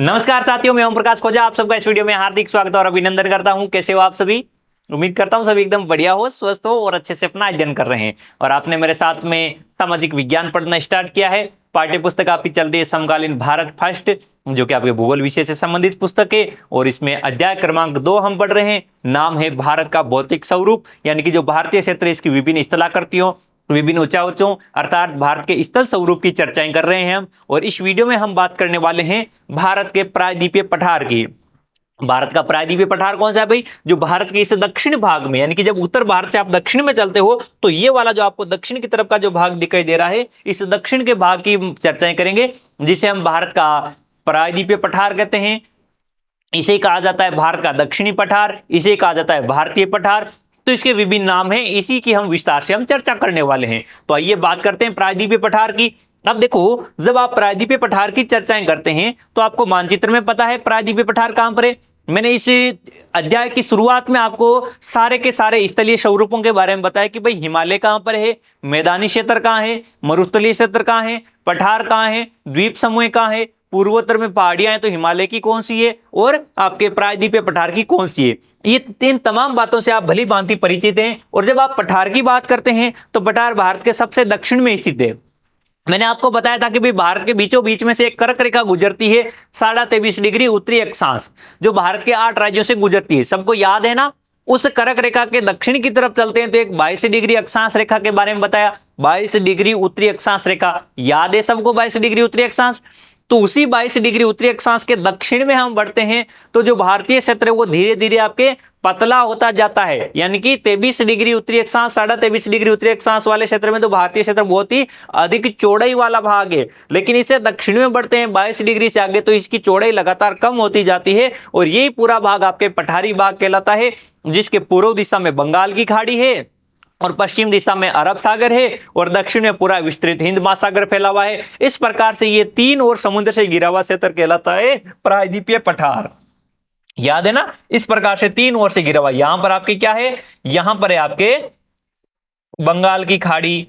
नमस्कार साथियों, मैं ओम प्रकाश खोजा आप सबका इस वीडियो में हार्दिक स्वागत और अभिनंदन करता हूं। कैसे हो आप सभी? उम्मीद करता हूं सभी एकदम बढ़िया हो, स्वस्थ हो और अच्छे से अपना अध्ययन कर रहे हैं। और आपने मेरे साथ में सामाजिक विज्ञान पढ़ना स्टार्ट किया है। पाठ्य पुस्तक आपकी चल रही है समकालीन भारत फर्स्ट, जो कि आपके भूगोल विषय से संबंधित पुस्तक है। और इसमें अध्याय क्रमांक 2 हम पढ़ रहे हैं। नाम है भारत का भौतिक स्वरूप, यानी कि जो भारतीय क्षेत्र है इसकी विभिन्न स्थलाकृतियों, विभिन्न ऊंचाइयों अर्थात भारत के स्थल स्वरूप की चर्चाएं कर रहे हैं हम। और इस वीडियो में हम बात करने वाले हैं भारत के प्रायद्वीपीय पठार की। भारत का प्रायद्वीपीय पठार कौन सा है भाई? जो भारत के इस दक्षिण भाग में, यानी कि जब उत्तर भारत से आप दक्षिण में चलते हो तो ये वाला जो आपको दक्षिण की तरफ का जो भाग दिखाई दे रहा है, इस दक्षिण के भाग की चर्चाएं करेंगे, जिसे हम भारत का प्रायद्वीपीय पठार कहते हैं। इसे कहा जाता है भारत का दक्षिणी पठार, इसे कहा जाता है भारतीय पठार। तो इसके विभिन्न नाम हैं, इसी की हम विस्तार से हम चर्चा करने वाले हैं। तो आइए बात करते हैं प्रायद्वीपीय पठार की। अब देखो, जब आप प्रायद्वीपीय पठार की चर्चाएं करते हैं तो आपको मानचित्र में पता है प्रायद्वीपीय पठार कहां पर है। मैंने इस अध्याय की शुरुआत में आपको सारे के सारे स्थलीय स्वरूपों के बारे में बताया कि भाई हिमालय कहां पर है, मैदानी क्षेत्र कहां है, मरुस्थलीय क्षेत्र कहां है, पठार कहां है, द्वीप समूह कहां है, पूर्वोत्तर में पहाड़ियां हैं तो हिमालय की कौन सी है और आपके प्रायद्वीपीय पठार की कौन सी है। ये तीन तमाम बातों से आप भली भांति परिचित हैं। और जब आप पठार की बात करते हैं तो पठार भारत के सबसे दक्षिण में स्थित है। मैंने आपको बताया था कि भाई भारत के बीचों बीच में से एक कर्क रेखा गुजरती है 23.5 डिग्री उत्तरी अक्षांश, जो भारत के 8 राज्यों से गुजरती है। सबको याद है ना? उस कर्क रेखा के दक्षिण की तरफ चलते हैं तो एक 22 डिग्री अक्षांश रेखा के बारे में बताया। 22 डिग्री उत्तरी अक्षांश रेखा याद है सबको? 22 डिग्री उत्तरी अक्षांश। तो उसी 22 डिग्री उत्तरी अक्षांश के दक्षिण में हम बढ़ते हैं तो जो भारतीय क्षेत्र है वो धीरे धीरे आपके पतला होता जाता है, यानी कि 23 डिग्री उत्तरी अक्षांश 23.5 डिग्री उत्तरी अक्षांश वाले क्षेत्र में तो भारतीय क्षेत्र बहुत ही अधिक चौड़ाई वाला भाग है। लेकिन इसे दक्षिण में बढ़ते हैं 22 डिग्री से आगे तो इसकी चौड़ाई लगातार कम होती जाती है। और यही पूरा भाग आपके पठारी भाग कहलाता है, जिसके पूर्व दिशा में बंगाल की खाड़ी है और पश्चिम दिशा में अरब सागर है और दक्षिण में पूरा विस्तृत हिंद महासागर फैला हुआ है। इस प्रकार से ये तीन और समुद्र से घिरा हुआ क्षेत्र कहलाता है प्रायद्वीपीय पठार। याद है ना? इस प्रकार से तीन ओर से घिरा हुआ। यहां पर आपके क्या है? यहां पर है आपके बंगाल की खाड़ी,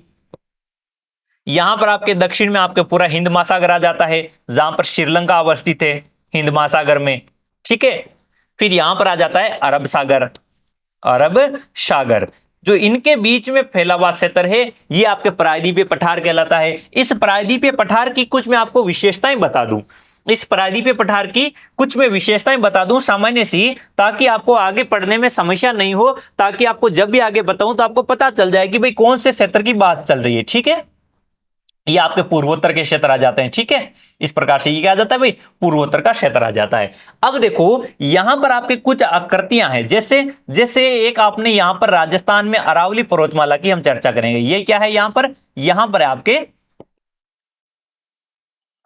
यहां पर आपके दक्षिण में आपके पूरा हिंद महासागर आ जाता है, जहां पर श्रीलंका अवस्थित है हिंद महासागर में। ठीक है, फिर यहां पर आ जाता है अरब सागर, अरब सागर जो इनके बीच में फैला हुआ क्षेत्र है, ये आपके प्रायद्वीपीय पठार कहलाता है। इस प्रायद्वीपीय पठार की कुछ मैं आपको विशेषताएं बता दूं। इस प्रायद्वीपीय पठार की कुछ मैं विशेषताएं बता दूं सामान्य सी, ताकि आपको आगे पढ़ने में समस्या नहीं हो, ताकि आपको जब भी आगे बताऊं तो आपको पता चल जाए कि भाई कौन से क्षेत्र की बात चल रही है। ठीक है, ये आपके पूर्वोत्तर के क्षेत्र आ जाते हैं। ठीक है, इस प्रकार से ये क्या आ जाता है भाई? पूर्वोत्तर का क्षेत्र आ जाता है। अब देखो, यहां पर आपके कुछ आकृतियां हैं, जैसे जैसे एक आपने यहां पर राजस्थान में अरावली पर्वतमाला की हम चर्चा करेंगे। ये क्या है? यहां पर है आपके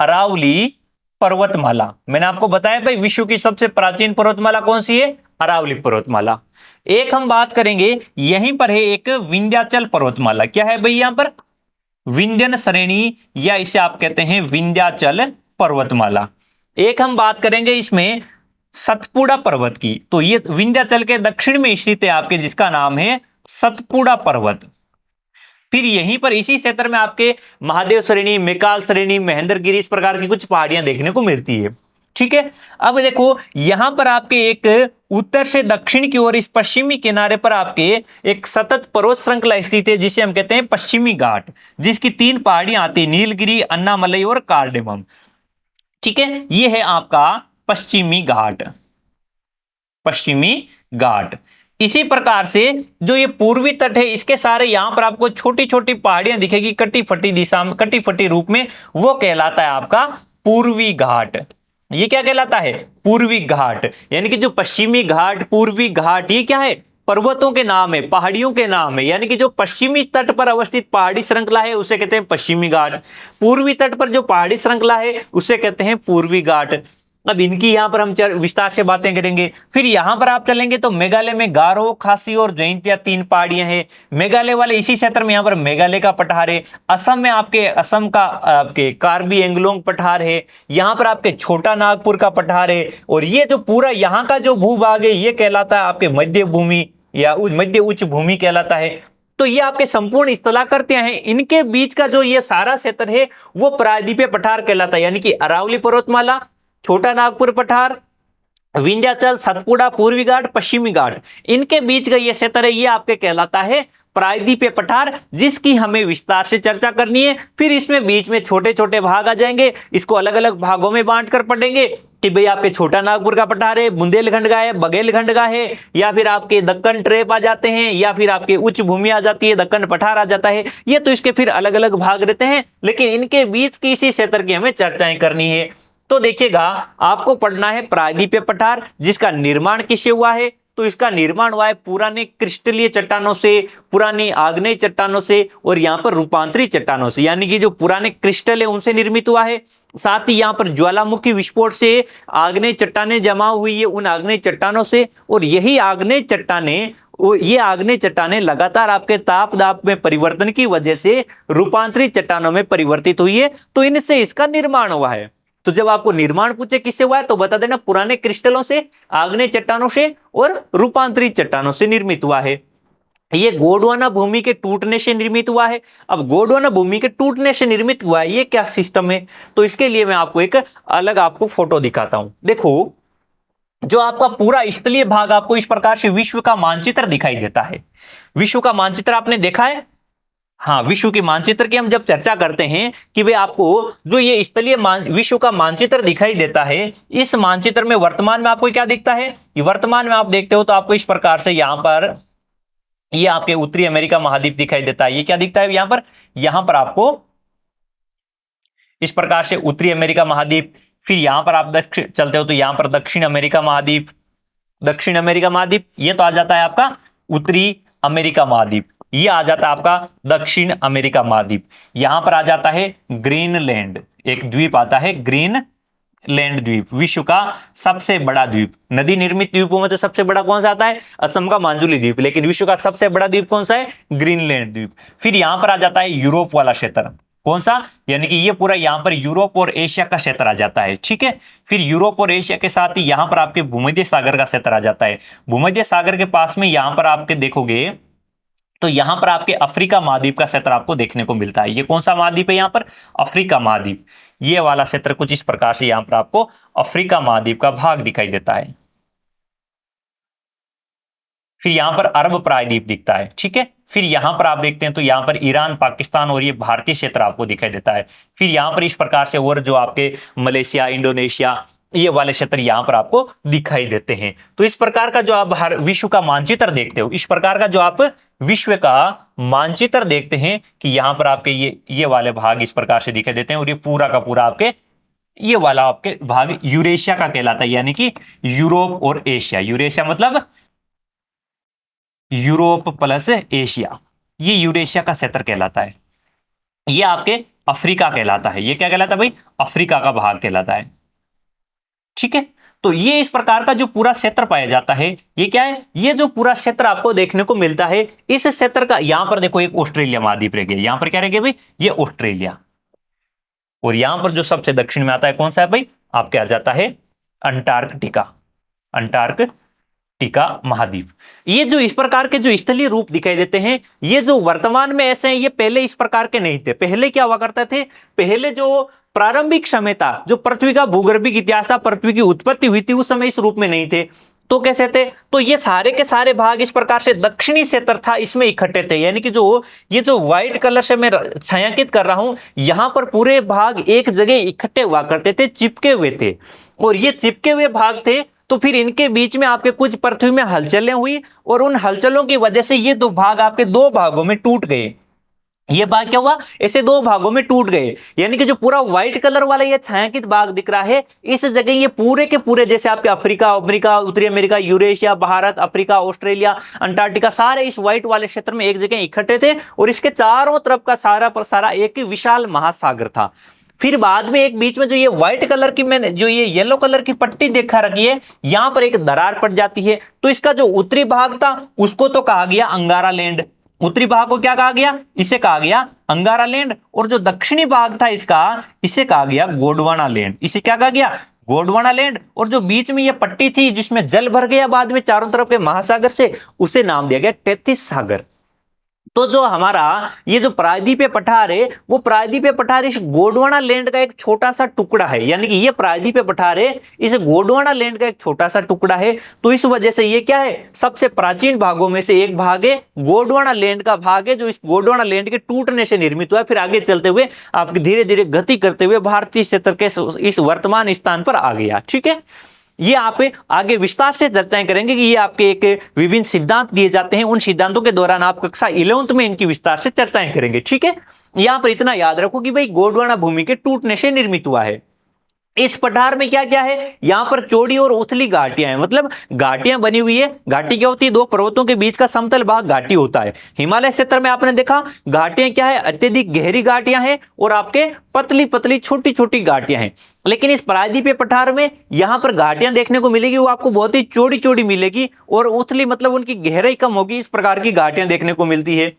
अरावली पर्वतमाला। मैंने आपको बताया भाई विश्व की सबसे प्राचीन पर्वतमाला कौन सी है? अरावली पर्वतमाला। एक हम बात करेंगे, यहीं पर है एक विंध्याचल पर्वतमाला। क्या है भाई? यहां पर विंध्यन श्रेणी, या इसे आप कहते हैं विंध्याचल पर्वतमाला। एक हम बात करेंगे इसमें सतपुड़ा पर्वत की। तो ये विंध्याचल के दक्षिण में स्थित है आपके, जिसका नाम है सतपुड़ा पर्वत। फिर यहीं पर इसी क्षेत्र में आपके महादेव श्रेणी, मेकाल श्रेणी, महेंद्रगिरी, इस प्रकार की कुछ पहाड़ियां देखने को मिलती है। ठीक है, अब देखो यहां पर आपके एक उत्तर से दक्षिण की ओर इस पश्चिमी किनारे पर आपके एक सतत पर्वत श्रृंखला स्थित है, जिसे हम कहते हैं पश्चिमी घाट, जिसकी 3 पहाड़ियां आती है, नीलगिरी, अन्नामलई और कार्डेमम। ठीक है, ये है आपका पश्चिमी घाट, पश्चिमी घाट। इसी प्रकार से जो ये पूर्वी तट है, इसके सारे यहां पर आपको छोटी छोटी पहाड़ियां दिखेगी कटी फटी दिशा में, कटी फटी रूप में, वो कहलाता है आपका पूर्वी घाट। ये क्या कहलाता है? पूर्वी घाट। यानी कि जो पश्चिमी घाट, पूर्वी घाट, ये क्या है? पर्वतों के नाम है, पहाड़ियों के नाम है। यानी कि जो पश्चिमी तट पर अवस्थित पहाड़ी श्रृंखला है उसे कहते हैं पश्चिमी घाट। पूर्वी तट पर जो पहाड़ी श्रृंखला है उसे कहते हैं पूर्वी घाट। अब इनकी यहां पर हम विस्तार से बातें करेंगे। फिर यहां पर आप चलेंगे तो मेघालय में गारो, खासी और जयंतिया 3 पहाड़ियां हैं। मेघालय वाले इसी क्षेत्र में यहां पर मेघालय का पठार है। असम में आपके असम का आपके कार्बी एंगलोंग पठार है। यहां पर आपके छोटा नागपुर का पठार है। और ये जो पूरा यहां का जो भूभाग है ये कहलाता है आपके मध्य भूमि या मध्य उच्च भूमि कहलाता है। तो ये आपके संपूर्ण स्थलाकृतियां हैं, इनके बीच का जो ये सारा क्षेत्र है वो प्रायद्वीपीय पठार कहलाता है। यानी कि अरावली पर्वतमाला, छोटा नागपुर पठार, विंध्याचल, सतपुड़ा, पूर्वी घाट, पश्चिमी घाट, इनके बीच का ये क्षेत्र है, ये आपके कहलाता है प्रायद्वीपीय पठार, जिसकी हमें विस्तार से चर्चा करनी है। फिर इसमें बीच में छोटे छोटे भाग आ जाएंगे, इसको अलग अलग भागों में बांट कर पढ़ेंगे कि भाई आपके छोटा नागपुर का पठार है, बुंदेलखंड का है, बघेलखंड का है, या फिर आपके दक्कन ट्रेप आ जाते हैं, या फिर आपके उच्च भूमि आ जाती है, दक्कन पठार आ जाता है। ये तो इसके फिर अलग अलग भाग रहते हैं, लेकिन इनके बीच की इसी क्षेत्र की हमें चर्चाएं करनी है। तो देखिएगा, आपको पढ़ना है प्रायद्वीपीय पठार, जिसका निर्माण किससे हुआ है? तो इसका निर्माण हुआ है पुराने क्रिस्टलीय चट्टानों से, पुरानी आग्नेय चट्टानों से, और यहाँ पर रूपांतरित चट्टानों से, यानी कि जो पुराने क्रिस्टल है उनसे निर्मित हुआ है। साथ ही यहाँ पर ज्वालामुखी विस्फोट से आग्नेय चट्टानें जमा हुई है, उन आग्नेय चट्टानों से, और यही आग्नेय चट्टानें लगातार आपके ताप दाब में परिवर्तन की वजह से रूपांतरित चट्टानों में परिवर्तित हुई है, तो इनसे इसका निर्माण हुआ है। तो जब आपको निर्माण पूछे किससे हुआ है तो बता देना पुराने क्रिस्टलों से, आग्नेय चट्टानों से और रूपांतरित चट्टानों से निर्मित हुआ है। ये गोंडवाना भूमि के टूटने से निर्मित हुआ है। अब गोंडवाना भूमि के टूटने से निर्मित हुआ है, ये क्या सिस्टम है? तो इसके लिए मैं आपको एक अलग आपको फोटो दिखाता हूं। देखो, जो आपका पूरा स्थलीय भाग आपको इस प्रकार से विश्व का मानचित्र दिखाई देता है। विश्व का मानचित्र आपने देखा है? हाँ, विश्व के मानचित्र की हम जब चर्चा करते हैं कि भाई आपको जो ये स्थलीय विश्व का मानचित्र दिखाई देता है, इस मानचित्र में वर्तमान में आपको क्या दिखता है? वर्तमान में आप देखते हो तो आपको इस प्रकार से यहां पर ये आपके उत्तरी अमेरिका महाद्वीप दिखाई देता है। ये क्या दिखता है यहां पर आपको इस प्रकार से उत्तरी अमेरिका महाद्वीप। फिर यहां पर आप दक्षिण चलते हो तो यहां पर दक्षिण अमेरिका महाद्वीप, ये तो आ जाता है आपका उत्तरी अमेरिका महाद्वीप। ये आ जाता है आपका दक्षिण अमेरिका महाद्वीप। यहां पर आ जाता है ग्रीनलैंड, एक द्वीप आता है ग्रीनलैंड द्वीप, विश्व का सबसे बड़ा द्वीप। नदी निर्मित द्वीपों में तो सबसे बड़ा कौन सा आता है? असम का मांजुली द्वीप, लेकिन विश्व का सबसे बड़ा द्वीप कौन सा है? ग्रीनलैंड द्वीप। फिर यहां पर आ जाता है यूरोप वाला क्षेत्र, कौन सा? यानी कि ये पूरा यहां पर यूरोप और एशिया का क्षेत्र आ जाता है, ठीक है। फिर यूरोप और एशिया के साथ ही यहां पर आपके भूमध्य सागर का क्षेत्र आ जाता है। भूमध्य सागर के पास में यहां पर आपके देखोगे तो यहां पर आपके अफ्रीका महाद्वीप का क्षेत्र आपको देखने को मिलता है। ये कौन सा महाद्वीप है? यहां पर अफ्रीका महाद्वीप। ये वाला क्षेत्र कुछ इस प्रकार से यहां पर आपको अफ्रीका महाद्वीप का भाग दिखाई देता है। फिर यहां पर अरब प्रायद्वीप दिखता है, ठीक है। फिर यहां पर आप देखते हैं तो यहां पर ईरान, पाकिस्तान और ये भारतीय क्षेत्र आपको दिखाई देता है। फिर यहां पर इस प्रकार से और जो आपके मलेशिया, इंडोनेशिया, ये वाले क्षेत्र यहां पर आपको दिखाई देते हैं। तो इस प्रकार का जो आप विश्व का मानचित्र देखते हो, इस प्रकार का जो आप विश्व का मानचित्र देखते हैं कि यहां पर आपके ये वाले भाग इस प्रकार से दिखाई देते हैं, और ये पूरा का पूरा आपके ये वाला आपके भाग यूरेशिया का कहलाता है, यानी कि यूरोप और एशिया। यूरेशिया मतलब यूरोप प्लस एशिया, ये यूरेशिया का क्षेत्र कहलाता है। ये आपके अफ्रीका कहलाता है। ये क्या कहलाता है भाई? अफ्रीका का भाग कहलाता है, ठीक है। तो ये इस प्रकार का जो पूरा क्षेत्र पाया जाता है, ये क्या है? ये जो पूरा क्षेत्र आपको देखने को मिलता है, इस क्षेत्र का यहां पर देखो एक ऑस्ट्रेलिया महाद्वीप रह गया। यहां पर क्या रह गया भाई? ये ऑस्ट्रेलिया। और यहां पर जो सबसे दक्षिण में आता है कौन सा है भाई? आपके आ जाता है अंटार्कटिका महाद्वीप। ये जो इस प्रकार के जो स्थलीय रूप दिखाई देते हैं, ये जो वर्तमान में ऐसे हैं, ये पहले इस प्रकार के नहीं थे। पहले क्या हुआ करते थे? पहले जो प्रारंभिक समय था, जो पृथ्वी का भूगर्भिक इतिहास था, पृथ्वी की उत्पत्ति हुई थी, उस समय इस रूप में नहीं थे। तो कैसे थे? तो ये सारे के सारे भाग इस प्रकार से दक्षिणी क्षेत्र था, इसमें इकट्ठे थे। यानी कि जो ये जो व्हाइट कलर से मैं छायांकित कर रहा हूं, यहां पर पूरे भाग एक जगह इकट्ठे हुआ करते थे, चिपके हुए थे। और ये चिपके हुए भाग थे, तो फिर इनके बीच में आपके कुछ पृथ्वी में हलचलें हुई, और उन हलचलों की वजह से ये दो भाग आपके दो भागों में टूट गए। ये भाग क्या हुआ? ऐसे दो भागों में टूट गए। यानी कि जो पूरा व्हाइट कलर वाला ये छायांकित भाग दिख रहा है, इस जगह ये पूरे के पूरे जैसे आपके अफ्रीका, उत्तरी America, Eurasia, Bharat, Africa, Australia, Antarctica, सारे इस व्हाइट वाले क्षेत्र में एक जगह इकट्ठे थे, और इसके चारों तरफ का सारा पर सारा एक विशाल महासागर था। फिर बाद में एक बीच में जो ये व्हाइट कलर की मैंने जो ये येलो कलर की पट्टी देखा रखी है, यहां पर एक दरार पड़ जाती है। तो इसका जो उत्तरी भाग था उसको तो कहा गया अंगारा लैंड। उत्तरी भाग को क्या कहा गया? इसे कहा गया अंगारा लैंड। और जो दक्षिणी भाग था इसका, इसे कहा गया गोंडवाना लैंड। इसे क्या कहा गया? गोंडवाना लैंड। और जो बीच में ये पट्टी थी जिसमें जल भर गया बाद में चारों तरफ के महासागर से, उसे नाम दिया गया टेथिस सागर। तो जो हमारा ये जो प्रायद्वीपीय पठार है, वो प्रायद्वीपीय पठार इस गोंडवाना लैंड का एक छोटा सा टुकड़ा है, यानी कि ये प्रायद्वीपीय पठार है इस गोंडवाना लैंड का एक छोटा सा टुकड़ा है। तो इस वजह से ये क्या है, सबसे प्राचीन भागों में से एक भाग है, गोंडवाना लैंड का भाग है, जो इस गोंडवाना लैंड के टूटने से निर्मित हुआ है, फिर आगे चलते हुए आपके धीरे धीरे गति करते हुए भारतीय क्षेत्र के इस वर्तमान स्थान पर आ गया। ठीक है, ये आप आगे विस्तार से चर्चाएं करेंगे कि ये आपके एक विभिन्न सिद्धांत दिए जाते हैं, उन सिद्धांतों के दौरान आप कक्षा 11th में इनकी विस्तार से चर्चाएं करेंगे। ठीक है, यहां पर इतना याद रखो कि भाई गोंडवाना भूमि के टूटने से निर्मित हुआ है। इस पठार में क्या क्या है, यहां पर चौड़ी और उथली घाटियां हैं, मतलब घाटियां बनी हुई है। घाटी क्या होती है, दो पर्वतों के बीच का समतल भाग घाटी होता है। हिमालय क्षेत्र में आपने देखा घाटियां क्या है, अत्यधिक गहरी घाटियां हैं और आपके पतली पतली छोटी छोटी घाटियां हैं। लेकिन इस प्रायद्वीपीय पठार में यहां पर घाटियां देखने को मिलेगी, वो आपको बहुत ही चौड़ी चौड़ी मिलेगी और उथली मतलब उनकी गहराई कम होगी, इस प्रकार की घाटियां देखने को मिलती है।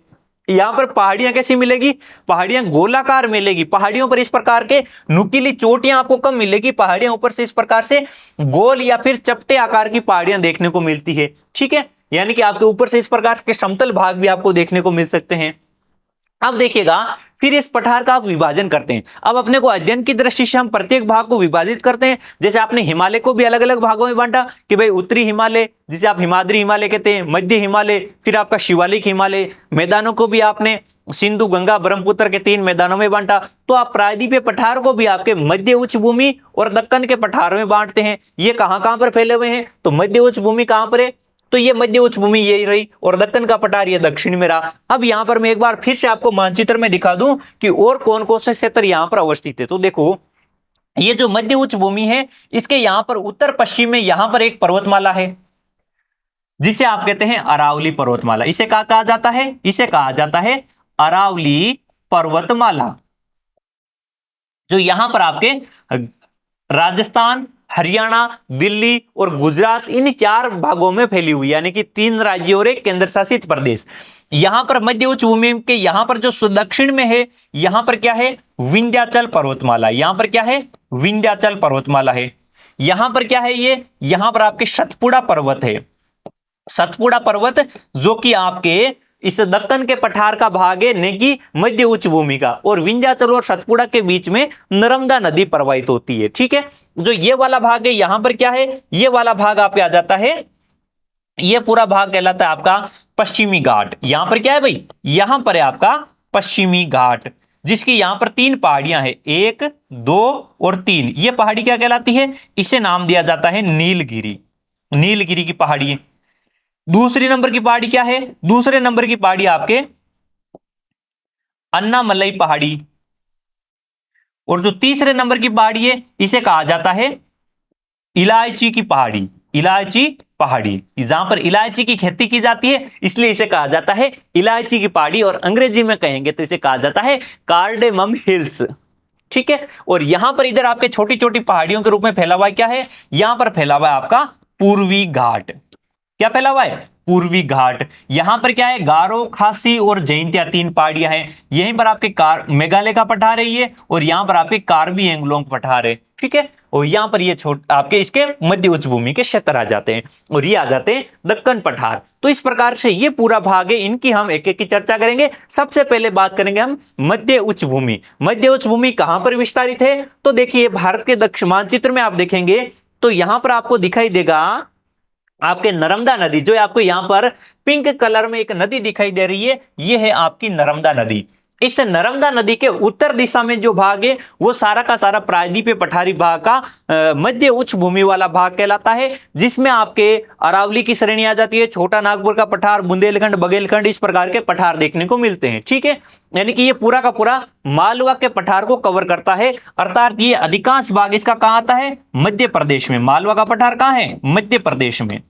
यहां पर पहाड़ियां कैसी मिलेगी, पहाड़ियां गोलाकार मिलेगी, पहाड़ियों पर इस प्रकार के नुकीली चोटियां आपको कम मिलेगी, पहाड़ियां ऊपर से इस प्रकार से गोल या फिर चपटे आकार की पहाड़ियां देखने को मिलती है। ठीक है, यानी कि आपके ऊपर से इस प्रकार के समतल भाग भी आपको देखने को मिल सकते हैं। अब देखिएगा, फिर इस पठार का आप विभाजन करते हैं। अब अपने को अध्ययन की दृष्टि से हम प्रत्येक भाग को विभाजित करते हैं। जैसे आपने हिमालय को भी अलग अलग भागों में बांटा कि भाई उत्तरी हिमालय जिसे आप हिमाद्री हिमालय कहते हैं, मध्य हिमालय, फिर आपका शिवालिक हिमालय। मैदानों को भी आपने सिंधु गंगा ब्रह्मपुत्र के 3 मैदानों में बांटा। तो आप प्रायद्वीपीय पठार को भी आपके मध्य उच्च भूमि और दक्कन के पठार में बांटते हैं। ये कहां कहां पर फैले हुए हैं, तो मध्य उच्च भूमि कहां पर है, तो ये मध्य उच्च भूमि यही रही और दक्कन का पठार ये दक्षिण में रहा। अब यहां पर मैं एक बार फिर से आपको मानचित्र में दिखा दूं कि और कौन कौन से क्षेत्र यहां पर अवस्थित है। तो देखो, ये जो मध्य उच्च भूमि है, इसके यहां पर उत्तर पश्चिम में यहां पर एक पर्वतमाला है जिसे आप कहते हैं अरावली पर्वतमाला। इसे क्या कहा जाता है, इसे कहा जाता है अरावली पर्वतमाला, जो यहां पर आपके राजस्थान, हरियाणा, दिल्ली और गुजरात इन 4 भागों में फैली हुई, यानी कि 3 राज्य और एक केंद्र शासित प्रदेश। यहां पर मध्य उच्च भूमि के यहां पर जो दक्षिण में है, यहां पर क्या है, विंध्याचल पर्वतमाला। यहां पर क्या है, विंध्याचल पर्वतमाला है। यहां पर क्या है, ये यहां पर आपके सतपुड़ा पर्वत है। सतपुड़ा पर्वत जो कि आपके इस दक्कन के पठार का भाग है, नहीं कि मध्य उच्च भूमि का। और विंध्याचल और सतपुड़ा के बीच में नर्मदा नदी प्रवाहित होती है। ठीक है, जो ये वाला भाग है, यहां पर क्या है, ये वाला भाग आपके आ जाता है, ये पूरा भाग कहलाता है आपका पश्चिमी घाट। यहां पर क्या है भाई, यहां पर है आपका पश्चिमी घाट, जिसकी यहां पर 3 पहाड़ियां हैं, 1, 2 और 3। ये पहाड़ी क्या कहलाती है, इसे नाम दिया जाता है नीलगिरी। नीलगिरी की पहाड़ी। दूसरी नंबर की पहाड़ी क्या है, दूसरे नंबर की पहाड़ी आपके अन्नामलई पहाड़ी। और जो तीसरे नंबर की पहाड़ी है, इसे कहा जाता है इलायची की पहाड़ी। इलायची पहाड़ी, जहां पर इलायची की खेती की जाती है, इसलिए इसे कहा जाता है इलायची की पहाड़ी। और अंग्रेजी में कहेंगे तो इसे कहा जाता है कार्डेमम हिल्स। ठीक है, और यहां पर इधर आपके छोटी छोटी पहाड़ियों के रूप में फैला हुआ क्या है, यहां पर फैला हुआ है आपका पूर्वी घाट। क्या फैला हुआ है, पूर्वी घाट। यहां पर क्या है, गारो, खासी और जयंतिया 3 पहाड़ियां हैं। यहीं पर आपके मेघालय का पठार है ये, और यहां पर आपके कार्बी एंगलोंग पठार है। ठीक है, और यहां पर ये आपके इसके मध्य उच्च भूमि के क्षेत्र आ जाते हैं, और ये आ जाते हैं दक्कन पठार। तो इस प्रकार से ये पूरा भाग है, इनकी हम एक एक की चर्चा करेंगे। सबसे पहले बात करेंगे हम मध्य उच्च भूमि। मध्य उच्च भूमि कहां पर विस्तारित है, तो देखिए भारत के दक्षिण मानचित्र में आप देखेंगे तो यहां पर आपको दिखाई देगा आपके नर्मदा नदी, जो आपको यहां पर पिंक कलर में एक नदी दिखाई दे रही है, ये है आपकी नर्मदा नदी। इस नर्मदा नदी के उत्तर दिशा में जो भाग है, वो सारा का सारा प्रायद्वीपीय पठारी भाग का मध्य उच्च भूमि वाला भाग कहलाता है, जिसमें आपके अरावली की श्रेणी आ जाती है, छोटा नागपुर का पठार, बुंदेलखंड, बघेलखंड, इस प्रकार के पठार देखने को मिलते हैं। ठीक है, यानी कि ये पूरा का पूरा मालवा के पठार को कवर करता है, अर्थात ये अधिकांश भाग इसका कहां आता है, मध्य प्रदेश में। मालवा का पठार कहां है, मध्य प्रदेश में।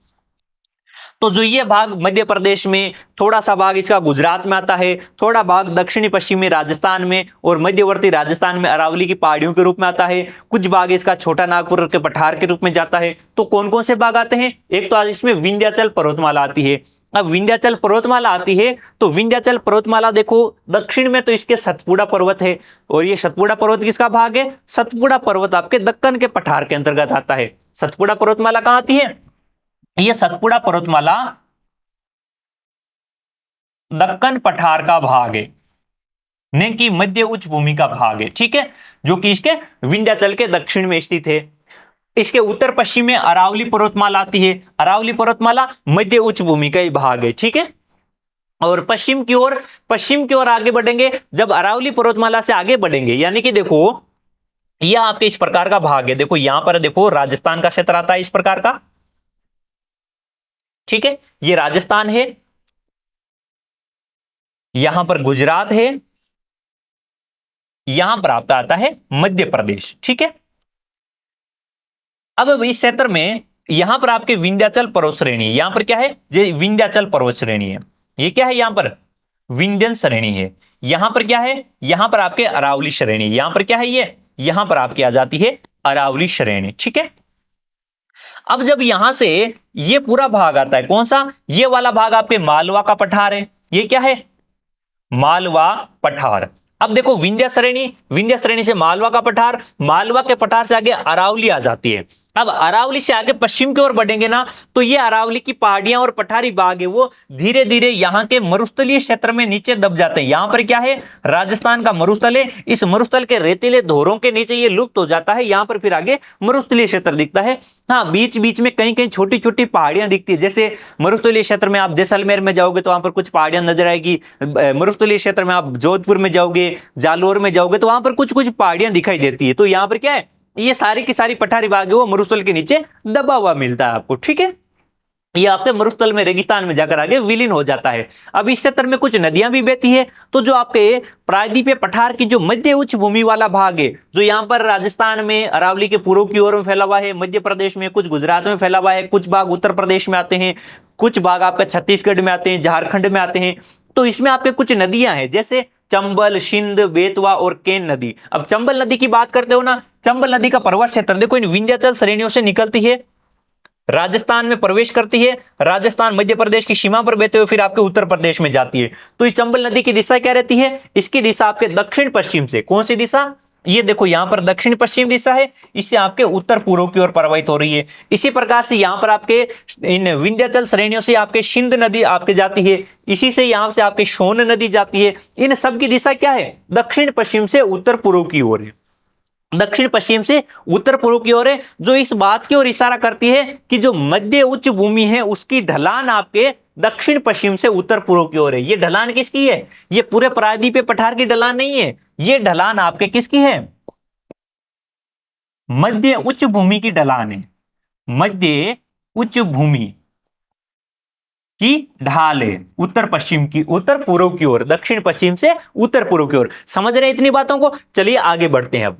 तो जो ये भाग मध्य प्रदेश में, थोड़ा सा भाग इसका गुजरात में आता है, थोड़ा भाग दक्षिणी पश्चिमी राजस्थान में और मध्यवर्ती राजस्थान में अरावली की पहाड़ियों के रूप में आता है। कुछ भाग इसका छोटा नागपुर के पठार के रूप में जाता है। तो कौन कौन से भाग आते हैं, एक तो आज इसमें विंध्याचल पर्वतमाला आती है। अब विंध्याचल पर्वतमाला आती है तो विंध्याचल पर्वतमाला देखो, दक्षिण में तो इसके सतपुड़ा पर्वत है, और ये सतपुड़ा पर्वत किसका भाग है, सतपुड़ा पर्वत आपके दक्कन के पठार के अंतर्गत आता है। सतपुड़ा पर्वतमाला कहां आती है, ये सतपुड़ा पर्वतमाला दक्कन पठार का भाग है, ने की मध्य उच्च भूमि का भाग है, ठीक है, जो कि इसके विंध्याचल के दक्षिण में स्थित है। इसके उत्तर पश्चिम में अरावली पर्वतमाला आती है, अरावली पर्वतमाला मध्य उच्च भूमि का ही भाग है, ठीक है। और पश्चिम की ओर आगे बढ़ेंगे, जब अरावली पर्वतमाला से आगे बढ़ेंगे, यानी कि देखो यह आपके इस प्रकार का भाग है, देखो यहां पर देखो राजस्थान का क्षेत्र आता है इस प्रकार का, ठीक है, ये राजस्थान है, यहां पर गुजरात है, यहां पर आपका आता है मध्य प्रदेश, ठीक है। अब इस क्षेत्र में यहां पर आपके विंध्याचल पर्वत श्रेणी, यहां पर क्या है, ये विंध्याचल पर्वत श्रेणी है, ये क्या है, यहां पर विंध्यन श्रेणी है, यहां पर क्या है, यहां पर आपके अरावली श्रेणी, यहां पर क्या है, ये यहां पर आपकी आ जाती है अरावली श्रेणी, ठीक है। अब जब यहां से ये पूरा भाग आता है, कौन सा, ये वाला भाग आपके मालवा का पठार है, ये क्या है, मालवा पठार। अब देखो विंध्य श्रेणी से मालवा का पठार, मालवा के पठार से आगे अरावली आ जाती है। अब अरावली से आगे पश्चिम की ओर बढ़ेंगे ना, तो ये अरावली की पहाड़ियां और पठारी भाग है वो धीरे धीरे यहाँ के मरुस्थलीय क्षेत्र में नीचे दब जाते हैं। यहाँ पर क्या है, राजस्थान का मरुस्थल है, इस मरुस्थल के रेतीले धोरों के नीचे ये लुप्त हो जाता है, यहाँ पर फिर आगे मरुस्थलीय क्षेत्र दिखता है। हाँ, बीच बीच में कहीं कहीं छोटी छोटी पहाड़ियां दिखती है, जैसे मरुस्थलीय क्षेत्र में आप जैसलमेर में जाओगे तो वहां पर कुछ पहाड़ियां नजर आएगी, मरुस्थलीय क्षेत्र में आप जोधपुर में जाओगे, जालोर में जाओगे तो वहां पर कुछ कुछ पहाड़ियां दिखाई देती है। तो यहाँ पर क्या है, ये सारी की सारी पठारी भाग है वो मरुस्थल के नीचे दबा हुआ मिलता है आपको, ठीक है। ये आपके मरुस्थल में रेगिस्तान में जाकर आगे विलीन हो जाता है। अब इस क्षेत्र में कुछ नदियां भी बहती है, तो जो आपके प्रायद्वीपीय पठार की जो मध्य उच्च भूमि वाला भाग है, जो यहाँ पर राजस्थान में अरावली के पूर्व की ओर में फैला हुआ है, मध्य प्रदेश में, कुछ गुजरात में फैला हुआ है, कुछ भाग उत्तर प्रदेश में आते हैं, कुछ भाग आपके छत्तीसगढ़ में आते हैं, झारखंड में आते हैं। तो इसमें आपके कुछ नदियां हैं, जैसे चंबल, सिंध, बेतवा और केन नदी। अब चंबल नदी की बात करते हो ना, चंबल नदी का पर्वत क्षेत्र देखो इन विंध्याचल श्रेणियों से निकलती है, राजस्थान में प्रवेश करती है, राजस्थान मध्य प्रदेश की सीमा पर बहते हुए फिर आपके उत्तर प्रदेश में जाती है। तो इस चंबल नदी की दिशा क्या रहती है, इसकी दिशा आपके दक्षिण पश्चिम से, कौन सी दिशा, ये देखो यहां पर दक्षिण पश्चिम दिशा है, इससे आपके उत्तर पूर्व की ओर प्रवाहित हो रही है। इसी प्रकार से यहां पर आपके इन विंध्याचल श्रेणियों से आपके सिंध नदी आपके जाती है, इसी से यहां से आपके सोन नदी जाती है। इन सब की दिशा क्या है, दक्षिण पश्चिम से उत्तर पूर्व की ओर है, दक्षिण पश्चिम से उत्तर पूर्व की ओर है, जो इस बात की ओर इशारा करती है कि जो मध्य उच्च भूमि है उसकी ढलान आपके दक्षिण पश्चिम से उत्तर पूर्व की ओर है। ये ढलान किसकी है, ये पूरे प्रायद्वीपीय पठार की ढलान नहीं है, ये ढलान आपके किसकी है, मध्य उच्च भूमि की ढलान है, मध्य उच्च भूमि की ढाल है, उत्तर पश्चिम की, उत्तर पूर्व की ओर, दक्षिण पश्चिम से उत्तर पूर्व की ओर। समझ रहे हैं इतनी बातों को, चलिए आगे बढ़ते हैं।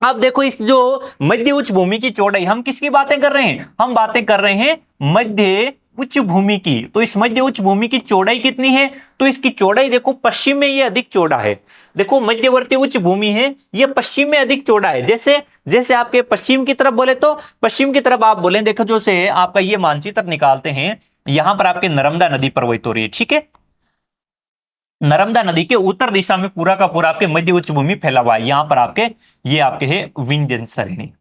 अब देखो इस जो मध्य उच्च भूमि की चौड़ाई, हम किसकी बातें कर रहे हैं, हम बातें कर रहे हैं मध्य उच्च भूमि की। तो इस मध्य उच्च भूमि की चौड़ाई कितनी है, तो इसकी चौड़ाई देखो पश्चिम में ये अधिक चौड़ा है, देखो मध्यवर्ती उच्च भूमि है ये पश्चिम में अधिक चौड़ा है। जैसे जैसे आपके पश्चिम की तरफ बोले तो पश्चिम की तरफ आप बोले, देखो जो से आपका ये मानचित्र निकालते हैं, यहां पर आपके नर्मदा नदी प्रवाहित हो रही है, ठीक है, नर्मदा नदी के उत्तर दिशा में पूरा का पूरा आपके मध्य उच्च भूमि फैला हुआ है। यहां पर आपके ये आपके है विंध्यन श्रेणी,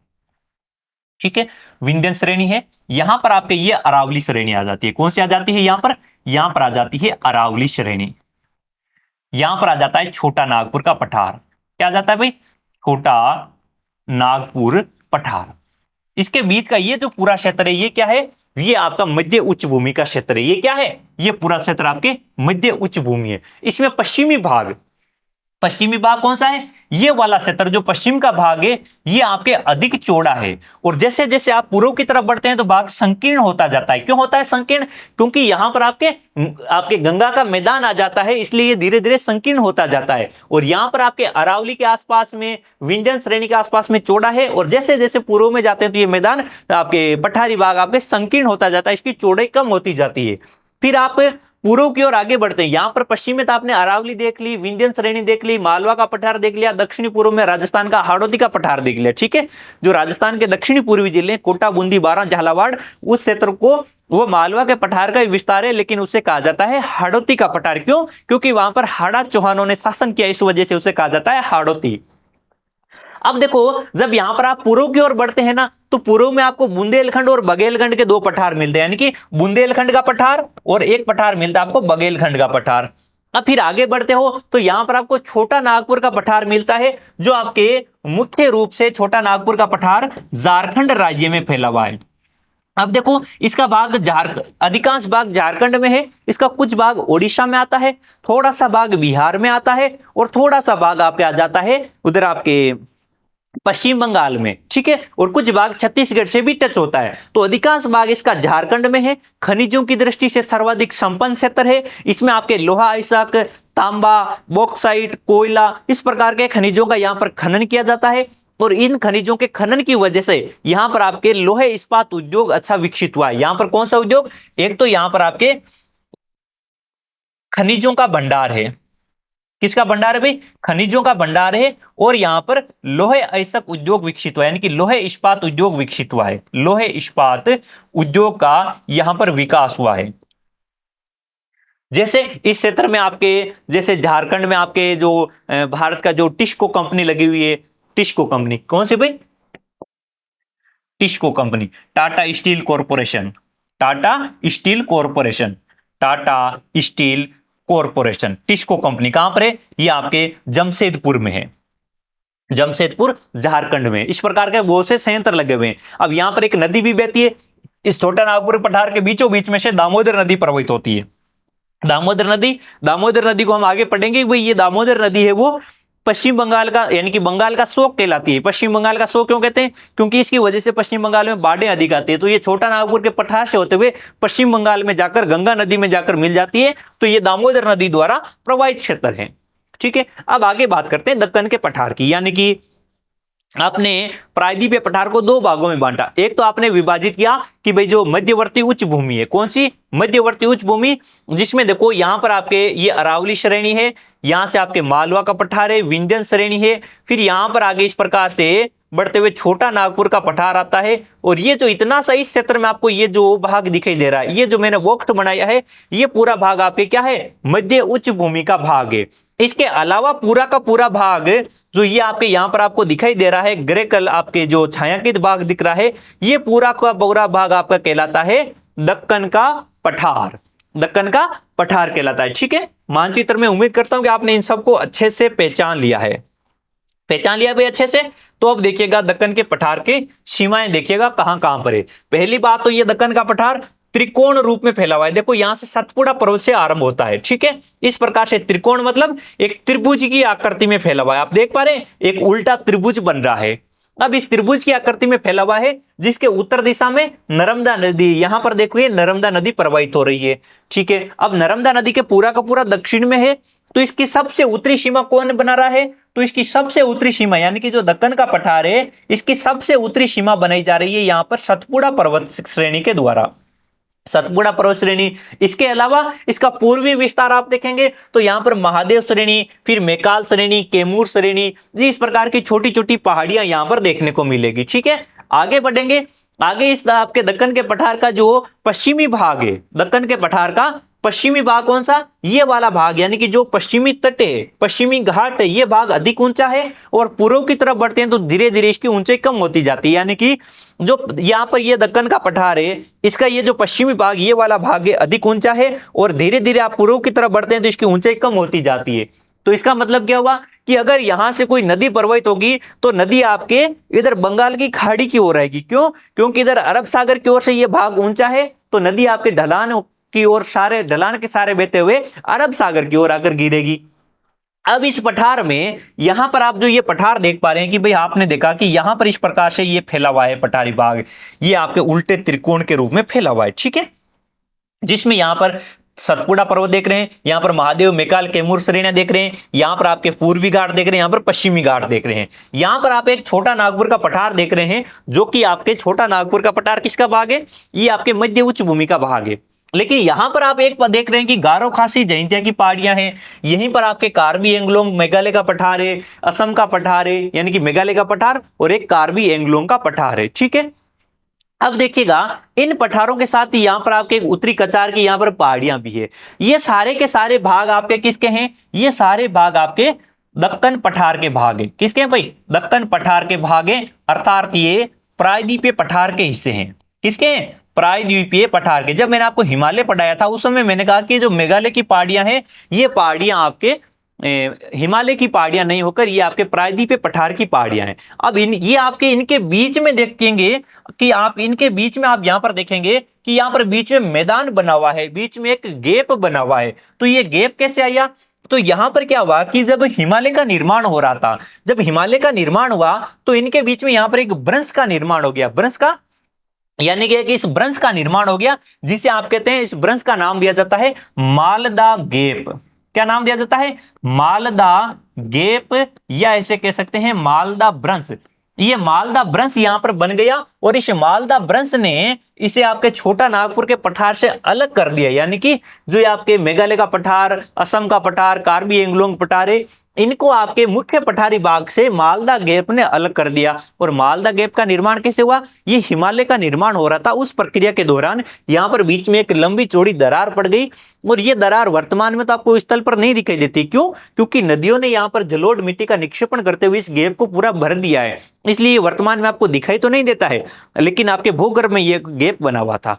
ठीक है, विंध्यन श्रेणी है। यहां पर आपके ये अरावली श्रेणी आ जाती है, कौन सी आ जाती है, यहां पर आ जाती है अरावली श्रेणी। यहां पर आ जाता है छोटा नागपुर का पठार, क्या आ जाता है भाई, छोटा नागपुर पठार। इसके बीच का ये जो पूरा क्षेत्र है ये क्या है, ये आपका मध्य उच्च भूमि का क्षेत्र है। ये क्या है, ये पूरा क्षेत्र आपके मध्य उच्च भूमि है। इसमें पश्चिमी भाग कौन सा है, ये वाला क्षेत्र जो पश्चिम का भाग है ये आपके अधिक चौड़ा है। और जैसे जैसे आप पूर्व की तरफ बढ़ते हैं तो भाग संकीर्ण होता जाता है। क्यों होता है संकीर्ण, क्योंकि यहां पर आपके गंगा का मैदान आ जाता है, इसलिए ये धीरे धीरे संकीर्ण होता जाता है। और यहां पर आपके अरावली के आसपास में, विंध्यन श्रेणी के आसपास में चौड़ा है, और जैसे जैसे पूर्व में जाते हैं तो ये मैदान आपके पठारी भाग आपके संकीर्ण होता जाता है, इसकी चौड़ाई कम होती जाती है। फिर आप पूर्व की ओर आगे बढ़ते हैं, यहां पर पश्चिम में तो आपने अरावली देख ली, विंध्यन श्रेणी देख ली, मालवा का पठार देख लिया, दक्षिणी पूर्व में राजस्थान का हाड़ौती का पठार देख लिया, ठीक है। जो राजस्थान के दक्षिणी पूर्वी जिले कोटा, बूंदी, बारां, झालावाड़, उस क्षेत्र को वो मालवा के पठार का विस्तार है, लेकिन उसे कहा जाता है हाड़ौती का पठार। क्यों, क्योंकि वहां पर हाड़ा चौहानों ने शासन किया, इस वजह से उसे कहा जाता है हाड़ौती। अब देखो जब यहां पर आप पूर्व की ओर बढ़ते हैं ना, तो पूर्व में आपको बुंदेलखंड और बघेलखंड के दो पठार मिलते हैं, यानी कि बुंदेलखंड का पठार और एक पठार मिलता है आपको बघेलखंड का पठार। अब फिर आगे बढ़ते हो तो यहां पर आपको छोटा नागपुर का पठार मिलता है, जो आपके मुख्य रूप से छोटा नागपुर का पठार झारखंड राज्य में फैला हुआ है। अब देखो इसका भाग अधिकांश भाग झारखंड में है, इसका कुछ भाग ओडिशा में आता है, थोड़ा सा भाग बिहार में आता है और थोड़ा सा भाग आपके आ जाता है उधर आपके पश्चिम बंगाल में, ठीक है, और कुछ भाग छत्तीसगढ़ से भी टच होता है। तो अधिकांश भाग इसका झारखंड में है। खनिजों की दृष्टि से सर्वाधिक संपन्न क्षेत्र है। इसमें आपके लोहा इस्पात, तांबा, बॉक्साइट, कोयला, इस प्रकार के खनिजों का यहां पर खनन किया जाता है और इन खनिजों के खनन की वजह से यहां पर आपके लोहे इस्पात उद्योग अच्छा विकसित हुआ है। यहां पर कौन सा उद्योग, एक तो यहां पर आपके खनिजों का भंडार है। किसका भंडार है भाई, खनिजों का भंडार है। और यहां पर लोहे अयस्क उद्योग विकसित हुआ है, यानी कि लोहे इस्पात उद्योग विकसित हुआ है। लोहे इस्पात उद्योग का यहां पर विकास हुआ है। जैसे इस क्षेत्र में आपके, जैसे झारखंड में आपके जो भारत का जो टिस्को कंपनी लगी हुई है, टिस्को कंपनी कौन सी भाई, TISCO company, Tata steel corporation, Tata steel corporation, Tata steel corporation, TISCO company कहां पर है, ये आपके जमशेदपुर में है, जमशेदपुर झारखंड में। इस प्रकार के बहुत से संयंत्र लगे हुए हैं। अब यहां पर एक नदी भी बहती है, इस छोटा नागपुर पठार के बीचों बीच में से दामोदर नदी प्रवाहित होती है। दामोदर नदी, दामोदर नदी को हम आगे पढ़ेंगे भाई, ये दामोदर नदी है वो पश्चिम बंगाल का, यानी कि बंगाल का शोक कहलाती है। पश्चिम बंगाल का शोक क्यों कहते हैं, क्योंकि इसकी वजह से पश्चिम बंगाल में बाढ़ें अधिक आती है। तो ये छोटा नागपुर के पठार से होते हुए पश्चिम बंगाल में जाकर गंगा नदी में जाकर मिल जाती है। तो ये दामोदर नदी द्वारा प्रवाहित क्षेत्र है, ठीक है। अब आगे बात करते हैं दक्कन के पठार की, यानी कि आपने प्रायद्वीपीय पठार को दो भागों में बांटा। एक तो आपने विभाजित किया कि भाई जो मध्यवर्ती उच्च भूमि है, कौन सी, मध्यवर्ती उच्च भूमि, जिसमें देखो यहां पर आपके ये अरावली श्रेणी है, यहां से आपके मालवा का पठार है, विंध्यन श्रेणी है, फिर यहां पर आगे इस प्रकार से बढ़ते हुए छोटा नागपुर का पठार आता है। और ये जो इतना सा इस क्षेत्र में आपको ये जो भाग दिखाई दे रहा है, ये जो मैंने बॉक्स बनाया है, ये पूरा भाग आपके क्या है, मध्य उच्च भूमि का भाग है। इसके अलावा पूरा का पूरा भाग जो ये आपके यहां पर आपको दिखाई दे रहा है, ग्रे कलर आपके जो छायांकित भाग दिख रहा है, ये पूरा का पूरा भाग आपका कहलाता है दक्कन का पठार, दक्कन का पठार कहलाता है, ठीक है। मानचित्र में उम्मीद करता हूं कि आपने इन सबको अच्छे से पहचान लिया है, पहचान लिया भाई अच्छे से। तो अब देखिएगा दक्कन के पठार के सीमाएं देखिएगा कहां कहां पर है। पहली बात तो ये दक्कन का पठार त्रिकोण रूप में फैला हुआ है। देखो यहां से सतपुड़ा पर्वत से आरंभ होता है, ठीक है। इस प्रकार से त्रिकोण मतलब एक त्रिभुज की आकृति में फैला हुआ है। आप देख पा रहे हैं एक उल्टा त्रिभुज बन रहा है। अब इस त्रिभुज की आकृति में फैला हुआ है, जिसके उत्तर दिशा में नर्मदा नदी, यहां पर देखिए नर्मदा नदी प्रवाहित हो रही है, ठीक है। अब नर्मदा नदी के पूरा का पूरा दक्षिण में है, तो इसकी सबसे उत्तरी सीमा कौन बना रहा है, तो इसकी सबसे उत्तरी सीमा यानी कि जो दक्कन का पठार है, इसकी सबसे उत्तरी सीमा बनाई जा रही है यहां पर सतपुड़ा पर्वत श्रेणी के द्वारा, सतपुड़ा पर्वत श्रेणी। इसके अलावा इसका पूर्वी विस्तार आप देखेंगे तो यहां पर महादेव श्रेणी, फिर मेकाल श्रेणी, कैमूर श्रेणी, इस प्रकार की छोटी छोटी पहाड़ियां यहां पर देखने को मिलेगी, ठीक है। आगे बढ़ेंगे, आगे इस आपके दक्कन के पठार का जो पश्चिमी भाग है, दक्कन के पठार का पश्चिमी भाग कौन सा, ये वाला भाग, यानी कि जो पश्चिमी तट है, पश्चिमी घाट है, ये भाग अधिक ऊंचा है। और पूर्व की तरफ बढ़ते हैं तो धीरे धीरे इसकी ऊंचाई कम होती जाती है, यानी कि जो यहां पर ये दक्कन का पठार है, इसका ये जो पश्चिमी भाग, ये वाला भाग है अधिक ऊंचा है। और धीरे धीरे आप पूर्व की तरफ बढ़ते हैं तो इसकी ऊंचाई कम होती जाती है। तो इसका मतलब क्या हुआ कि अगर यहां से कोई नदी प्रवाहित होगी तो नदी आपके इधर बंगाल की खाड़ी की ओर आएगी। क्यों, क्योंकि इधर अरब सागर की ओर से यह भाग ऊंचा है, तो नदी आपके ढलान की ओर, सारे ढलान के सारे बहते हुए अरब सागर की ओर आकर गिरेगी। अब इस पठार में यहां पर आप जो ये पठार देख पा रहे हैं कि भाई आपने देखा कि यहां पर इस प्रकार से ये फैला हुआ है पठारी भाग, ये आपके उल्टे त्रिकोण के रूप में फैला हुआ है, ठीक है। जिसमें यहां पर सतपुड़ा पर्वत देख रहे हैं, यहां पर महादेव, मेकाल, कैमूर श्रेणियां देख रहे हैं, यहां पर आपके पूर्वी घाट देख रहे हैं, यहां पर पश्चिमी घाट देख रहे हैं, यहां पर आप एक छोटा नागपुर का पठार देख रहे हैं, जो कि आपके छोटा नागपुर का पठार किसका भाग है, ये आपके मध्य उच्च भूमि का भाग है। लेकिन यहां पर आप एक देख रहे हैं कि गारो खासी जयंतिया की पहाड़ियां हैं, यहीं पर आपके कार्बी एंगलोंग मेघालय का पठार है, असम का पठार है, यानी कि मेघालय का पठार, और एक कार्बी एंगलोंग का पठार है, ठीक है। अब देखिएगा इन पठारों के साथ ही यहां पर आपके उत्तरी कचार की यहां पर पहाड़ियां भी है। ये सारे के सारे भाग आपके किसके हैं, ये सारे भाग आपके दक्कन पठार के भाग है। किसके हैं भाई, दक्कन पठार के भाग है, अर्थात ये प्रायद्वीपीय पठार के हिस्से हैं। किसके हैं? प्रायद्वीपीय पठार के। जब मैंने आपको हिमालय पढ़ाया था उस समय मैंने कहा कि जो मेघालय की पहाड़ियां हैं ये पहाड़ियां आपके हिमालय की पहाड़ियां नहीं होकर ये आपके प्रायद्वीपीय पठार की पहाड़ियां हैं। अब ये आपके इनके बीच में देखेंगे कि आप इनके बीच में आप यहां पर देखेंगे कि यहां पर बीच में मैदान बना हुआ है, बीच में एक गैप बना हुआ है। तो ये गैप कैसे आया? तो यहां पर क्या हुआ कि जब हिमालय का निर्माण हो रहा था, जब हिमालय का निर्माण हुआ तो इनके बीच में यहां पर एक ब्रंश का निर्माण हो गया। ब्रंश का यानी कि इस ब्रंश का निर्माण हो गया, जिसे आप कहते हैं, इस ब्रंश का नाम दिया जाता है मालदा गैप। क्या नाम दिया जाता है? मालदा गैप, या ऐसे कह सकते हैं मालदा ब्रंश। ये मालदा ब्रंश यहां पर बन गया और इस मालदा ब्रंश ने इसे आपके छोटा नागपुर के पठार से अलग कर दिया। यानी कि जो आपके मेघालय का पठार, असम का पठार, कार्बी एंगलोंग पठार है, इनको आपके मुख्य पठारी भाग से मालदा गैप ने अलग कर दिया। और मालदा गैप का निर्माण कैसे हुआ? ये हिमालय का निर्माण हो रहा था, उस प्रक्रिया के दौरान यहां पर बीच में एक लंबी चौड़ी दरार पड़ गई और ये दरार वर्तमान में तो आपको स्थल पर नहीं दिखाई देती। क्यों? क्योंकि नदियों ने यहां पर जलोढ़ मिट्टी का निक्षेपण करते हुए इस गैप को पूरा भर दिया है, इसलिए वर्तमान में आपको दिखाई तो नहीं देता है, लेकिन आपके भूगर्भ में यह गैप बना हुआ था।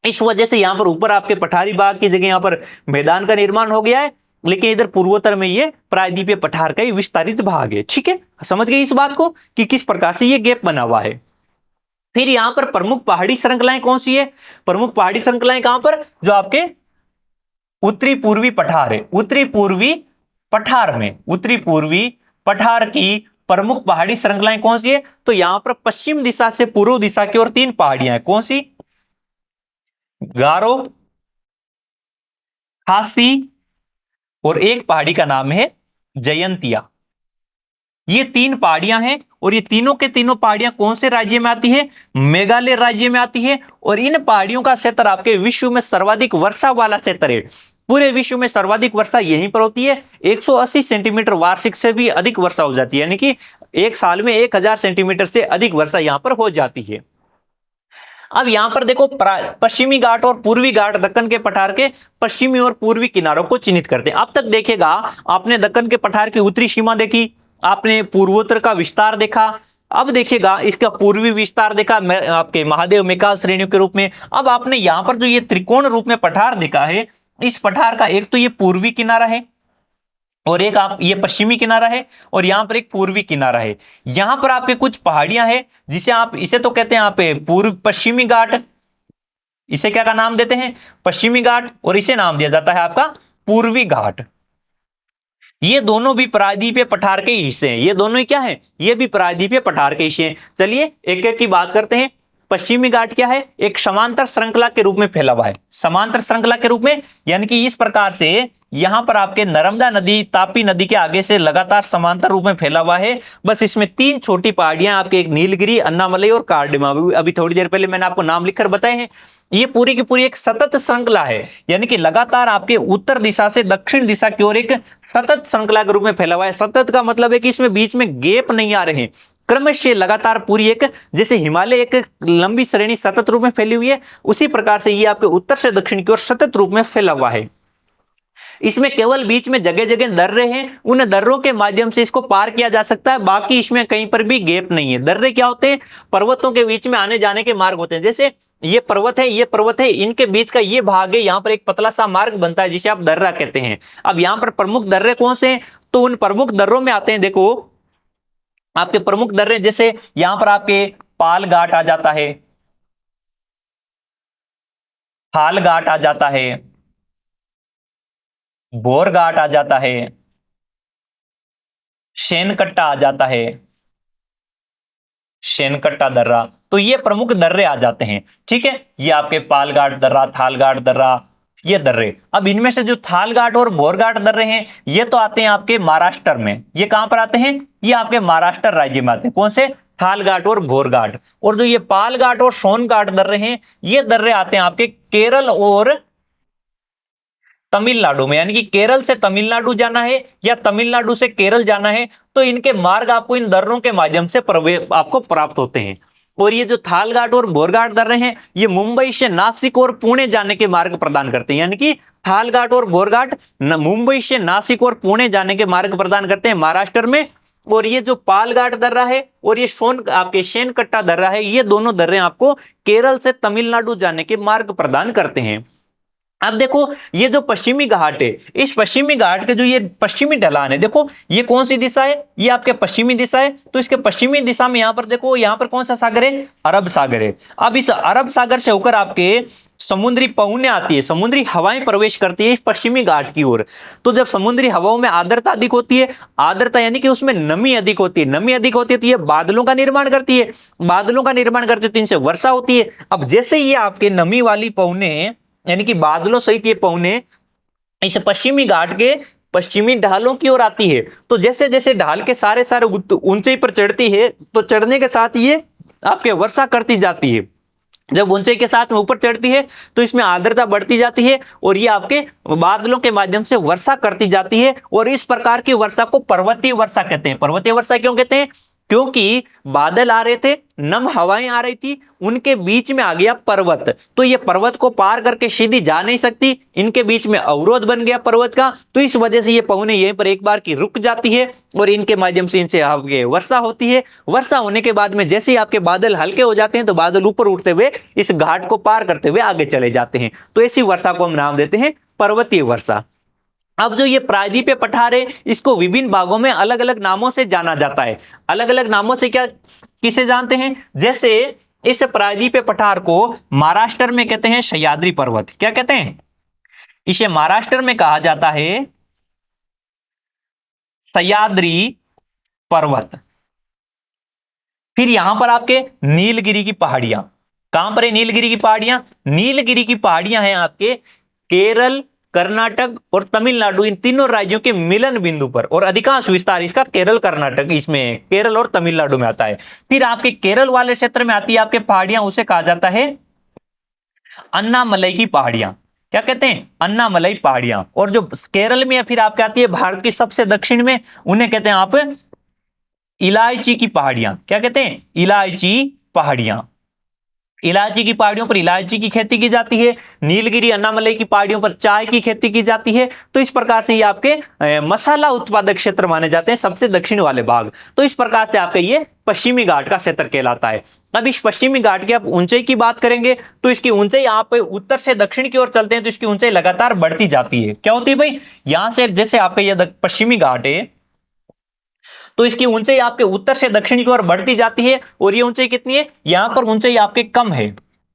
इस वजह से यहां पर ऊपर आपके पठारी भाग की जगह यहां पर मैदान का निर्माण हो गया है, लेकिन इधर पूर्वोत्तर में ये प्रायद्वीपीय पठार का ही विस्तारित भाग है। ठीक है, समझ गए इस बात को कि किस प्रकार से ये गैप बना हुआ है। फिर यहां पर प्रमुख पहाड़ी श्रृंखलाएं कौन सी है? प्रमुख पहाड़ी श्रृंखलाएं कहां पर? जो आपके उत्तरी पूर्वी पठार है, उत्तरी पूर्वी पठार में, उत्तरी पूर्वी पठार की प्रमुख पहाड़ी श्रृंखलाएं कौन सी है? तो यहां पर पश्चिम दिशा से पूर्व दिशा की ओर 3 पहाड़ियां हैं। कौन सी? गारो, खासी और एक पहाड़ी का नाम है जयंतिया। ये 3 पहाड़ियां हैं और ये तीनों के तीनों पहाड़ियां कौन से राज्य में आती है? मेघालय राज्य में आती है। और इन पहाड़ियों का क्षेत्र आपके विश्व में सर्वाधिक वर्षा वाला क्षेत्र है। पूरे विश्व में सर्वाधिक वर्षा यहीं पर होती है। 180 सेंटीमीटर वार्षिक से भी अधिक वर्षा हो जाती है, यानी कि एक साल में 1000 सेंटीमीटर से अधिक वर्षा यहां पर हो जाती है। अब यहां पर देखो, पश्चिमी घाट और पूर्वी घाट दक्कन के पठार के पश्चिमी और पूर्वी किनारों को चिन्हित करते हैं। अब तक देखेगा आपने दक्कन के पठार की उत्तरी सीमा देखी, आपने पूर्वोत्तर का विस्तार देखा, अब देखिएगा इसका पूर्वी विस्तार देखा आपके महादेव मेकाल श्रेणियों के रूप में। अब आपने यहां पर जो ये त्रिकोण रूप में पठार देखा है, इस पठार का एक तो ये पूर्वी किनारा है और एक आप ये पश्चिमी किनारा है और यहां पर एक पूर्वी किनारा है। यहां पर आपके कुछ पहाड़ियां हैं जिसे आप इसे तो कहते हैं आप पूर्व पश्चिमी घाट, इसे क्या का नाम देते हैं? पश्चिमी घाट, और इसे नाम दिया जाता है आपका पूर्वी घाट। ये दोनों भी प्रायद्वीपीय पठार के हिस्से हैं। ये दोनों ही क्या है? ये भी प्रायद्वीपीय पठार के हिस्से हैं। चलिए एक एक की बात करते हैं। पश्चिमी घाट क्या है? एक समांतर श्रृंखला के रूप में फैला हुआ है। समांतर श्रृंखला के रूप में यानी कि इस प्रकार से यहां पर आपके नर्मदा नदी, तापी नदी के आगे से लगातार समांतर रूप में फैला हुआ है। बस इसमें 3 छोटी पहाड़ियां आपके, एक नीलगिरी, अन्नामलई और कार्डेमा, अभी थोड़ी देर पहले मैंने आपको नाम लिखकर बताए हैं। ये पूरी की पूरी एक सतत श्रृंखला है, यानी कि लगातार आपके उत्तर दिशा से दक्षिण दिशा की ओर एक सतत श्रृंखला के रूप में फैला हुआ है। सतत का मतलब है कि इसमें बीच में गैप नहीं आ रहे हैं, क्रमशः लगातार पूरी एक, जैसे हिमालय एक लंबी श्रेणी सतत रूप में फैली हुई है, उसी प्रकार से ये आपके उत्तर से दक्षिण की ओर सतत रूप में फैला हुआ है। इसमें केवल बीच में जगह जगह दर्रे हैं, उन दर्रों के माध्यम से इसको पार किया जा सकता है, बाकी इसमें कहीं पर भी गैप नहीं है। दर्रे क्या होते हैं? पर्वतों के बीच में आने जाने के मार्ग होते हैं। जैसे ये पर्वत है, ये पर्वत है, इनके बीच का ये भाग है, यहां पर एक पतला सा मार्ग बनता है जिसे आप दर्रा कहते हैं। अब यहां पर प्रमुख दर्रे कौन से हैं? तो उन प्रमुख दर्रों में आते हैं, देखो आपके प्रमुख दर्रे, जैसे यहां पर आपके पाल घाट आ जाता है, हाल घाट आ जाता है, बोर घाट आ जाता है, शेनकट्टा आ जाता है, शेनकट्टा दर्रा, तो ये प्रमुख दर्रे आ जाते हैं। ठीक है, ये आपके पाल घाट दर्रा, थाल घाट दर्रा, ये दर्रे। अब इनमें से जो थाल घाट और बोर घाट दर्रे हैं, ये तो आते हैं आपके महाराष्ट्र में। ये कहां पर आते हैं? ये आपके महाराष्ट्र राज्य में आते हैं। कौन से? थाल घाट और बोर घाट। और जो ये पाल घाट और सोन घाट दर्रे हैं, ये दर्रे आते हैं आपके केरल और तमिलनाडु में। यानी कि केरल से तमिलनाडु जाना है या तमिलनाडु से केरल जाना है, तो इनके मार्ग आपको इन दर्रों के माध्यम से आपको प्राप्त होते हैं। और ये जो थाल घाट और बोर घाट दर्रे हैं, ये मुंबई से नासिक और पुणे जाने के मार्ग प्रदान करते हैं। यानी कि थाल घाट और बोर घाट मुंबई से नासिक और पुणे जाने के मार्ग प्रदान करते हैं महाराष्ट्र में, और ये जो पालघाट दर्रा है और ये आपके शेनकट्टा दर्रा है, ये दोनों दर्रे आपको केरल से तमिलनाडु जाने के मार्ग प्रदान करते हैं। अब देखो ये जो पश्चिमी घाट है, इस पश्चिमी घाट के जो ये पश्चिमी ढलान है, देखो ये कौन सी दिशा है, ये आपके पश्चिमी दिशा है। तो इसके पश्चिमी दिशा में यहां पर देखो, यहां पर कौन सा सागर है, अरब सागर है। अब इस अरब सागर से होकर आपके समुद्री पवनें आती है, समुद्री हवाएं प्रवेश करती है इस पश्चिमी घाट की ओर। तो जब समुद्री हवाओं में आर्द्रता अधिक होती है, आर्द्रता यानी कि उसमें नमी अधिक होती है, नमी अधिक होती है तो ये बादलों का निर्माण करती है, बादलों का निर्माण करती है तो इनसे वर्षा होती है। अब जैसे ये आपके नमी वाली पवनें यानी कि बादलों सहित ये पवनें इस पश्चिमी घाट के पश्चिमी ढालों की ओर आती है, तो जैसे जैसे ढाल के सारे सारे ऊंचाई पर चढ़ती है, तो चढ़ने के साथ ये आपके वर्षा करती जाती है। जब ऊंचाई के साथ में ऊपर चढ़ती है तो इसमें आर्द्रता बढ़ती जाती है और ये आपके बादलों के माध्यम से वर्षा करती जाती है। और इस प्रकार की वर्षा को पर्वतीय वर्षा कहते हैं। पर्वतीय वर्षा क्यों कहते हैं, क्योंकि बादल आ रहे थे, नम हवाएं आ रही थी, उनके बीच में आ गया पर्वत, तो ये पर्वत को पार करके सीधी जा नहीं सकती, इनके बीच में अवरोध बन गया पर्वत का। तो इस वजह से ये पवनें यहीं पर एक बार की रुक जाती है और इनके माध्यम से इनसे आपके वर्षा होती है। वर्षा होने के बाद में जैसे ही आपके बादल हल्के हो जाते हैं तो बादल ऊपर उठते हुए इस घाट को पार करते हुए आगे चले जाते हैं। तो ऐसी वर्षा को हम नाम देते हैं पर्वतीय वर्षा। अब जो ये प्रायद्वीपीय पठार है, इसको विभिन्न भागों में अलग अलग नामों से जाना जाता है। अलग अलग नामों से क्या किसे जानते हैं, जैसे इस प्रायद्वीपीय पठार को महाराष्ट्र में कहते हैं सह्याद्री पर्वत। क्या कहते हैं, इसे महाराष्ट्र में कहा जाता है सह्याद्री पर्वत। फिर यहां पर आपके नीलगिरी की पहाड़ियां, कहां पर है नीलगिरी की पहाड़ियां, नीलगिरी की पहाड़ियां हैं आपके केरल, कर्नाटक और तमिलनाडु, इन तीनों राज्यों के मिलन बिंदु पर, और अधिकांश विस्तार इसका केरल कर्नाटक इसमें केरल और तमिलनाडु में आता है। फिर आपके केरल वाले क्षेत्र में आती है आपके पहाड़ियां, उसे कहा जाता है अन्नामलई की पहाड़ियां। क्या कहते हैं, अन्नामलई पहाड़ियां। और जो केरल में फिर आपके आती है भारत की सबसे दक्षिण में, उन्हें कहते हैं आप इलायची की पहाड़ियां। क्या कहते हैं, इलायची पहाड़ियां। इलायची की पहाड़ियों पर इलायची की खेती की जाती है। नीलगिरी अन्नामलई की पहाड़ियों पर चाय की खेती की जाती है। तो इस प्रकार से ये आपके मसाला उत्पादक क्षेत्र माने जाते हैं, सबसे दक्षिण वाले भाग। तो इस प्रकार से आपके ये पश्चिमी घाट का क्षेत्र कहलाता है। अब इस पश्चिमी घाट की आप ऊंचाई की बात करेंगे तो इसकी ऊंचाई आप उत्तर से दक्षिण की ओर चलते हैं तो इसकी ऊंचाई लगातार बढ़ती जाती है। क्या होती है भाई, यहां से जैसे आपका यह पश्चिमी घाट है तो इसकी ऊंचाई आपके उत्तर से दक्षिण की ओर बढ़ती जाती है। और ये ऊंचाई कितनी है, यहां पर ऊंचाई आपके कम है।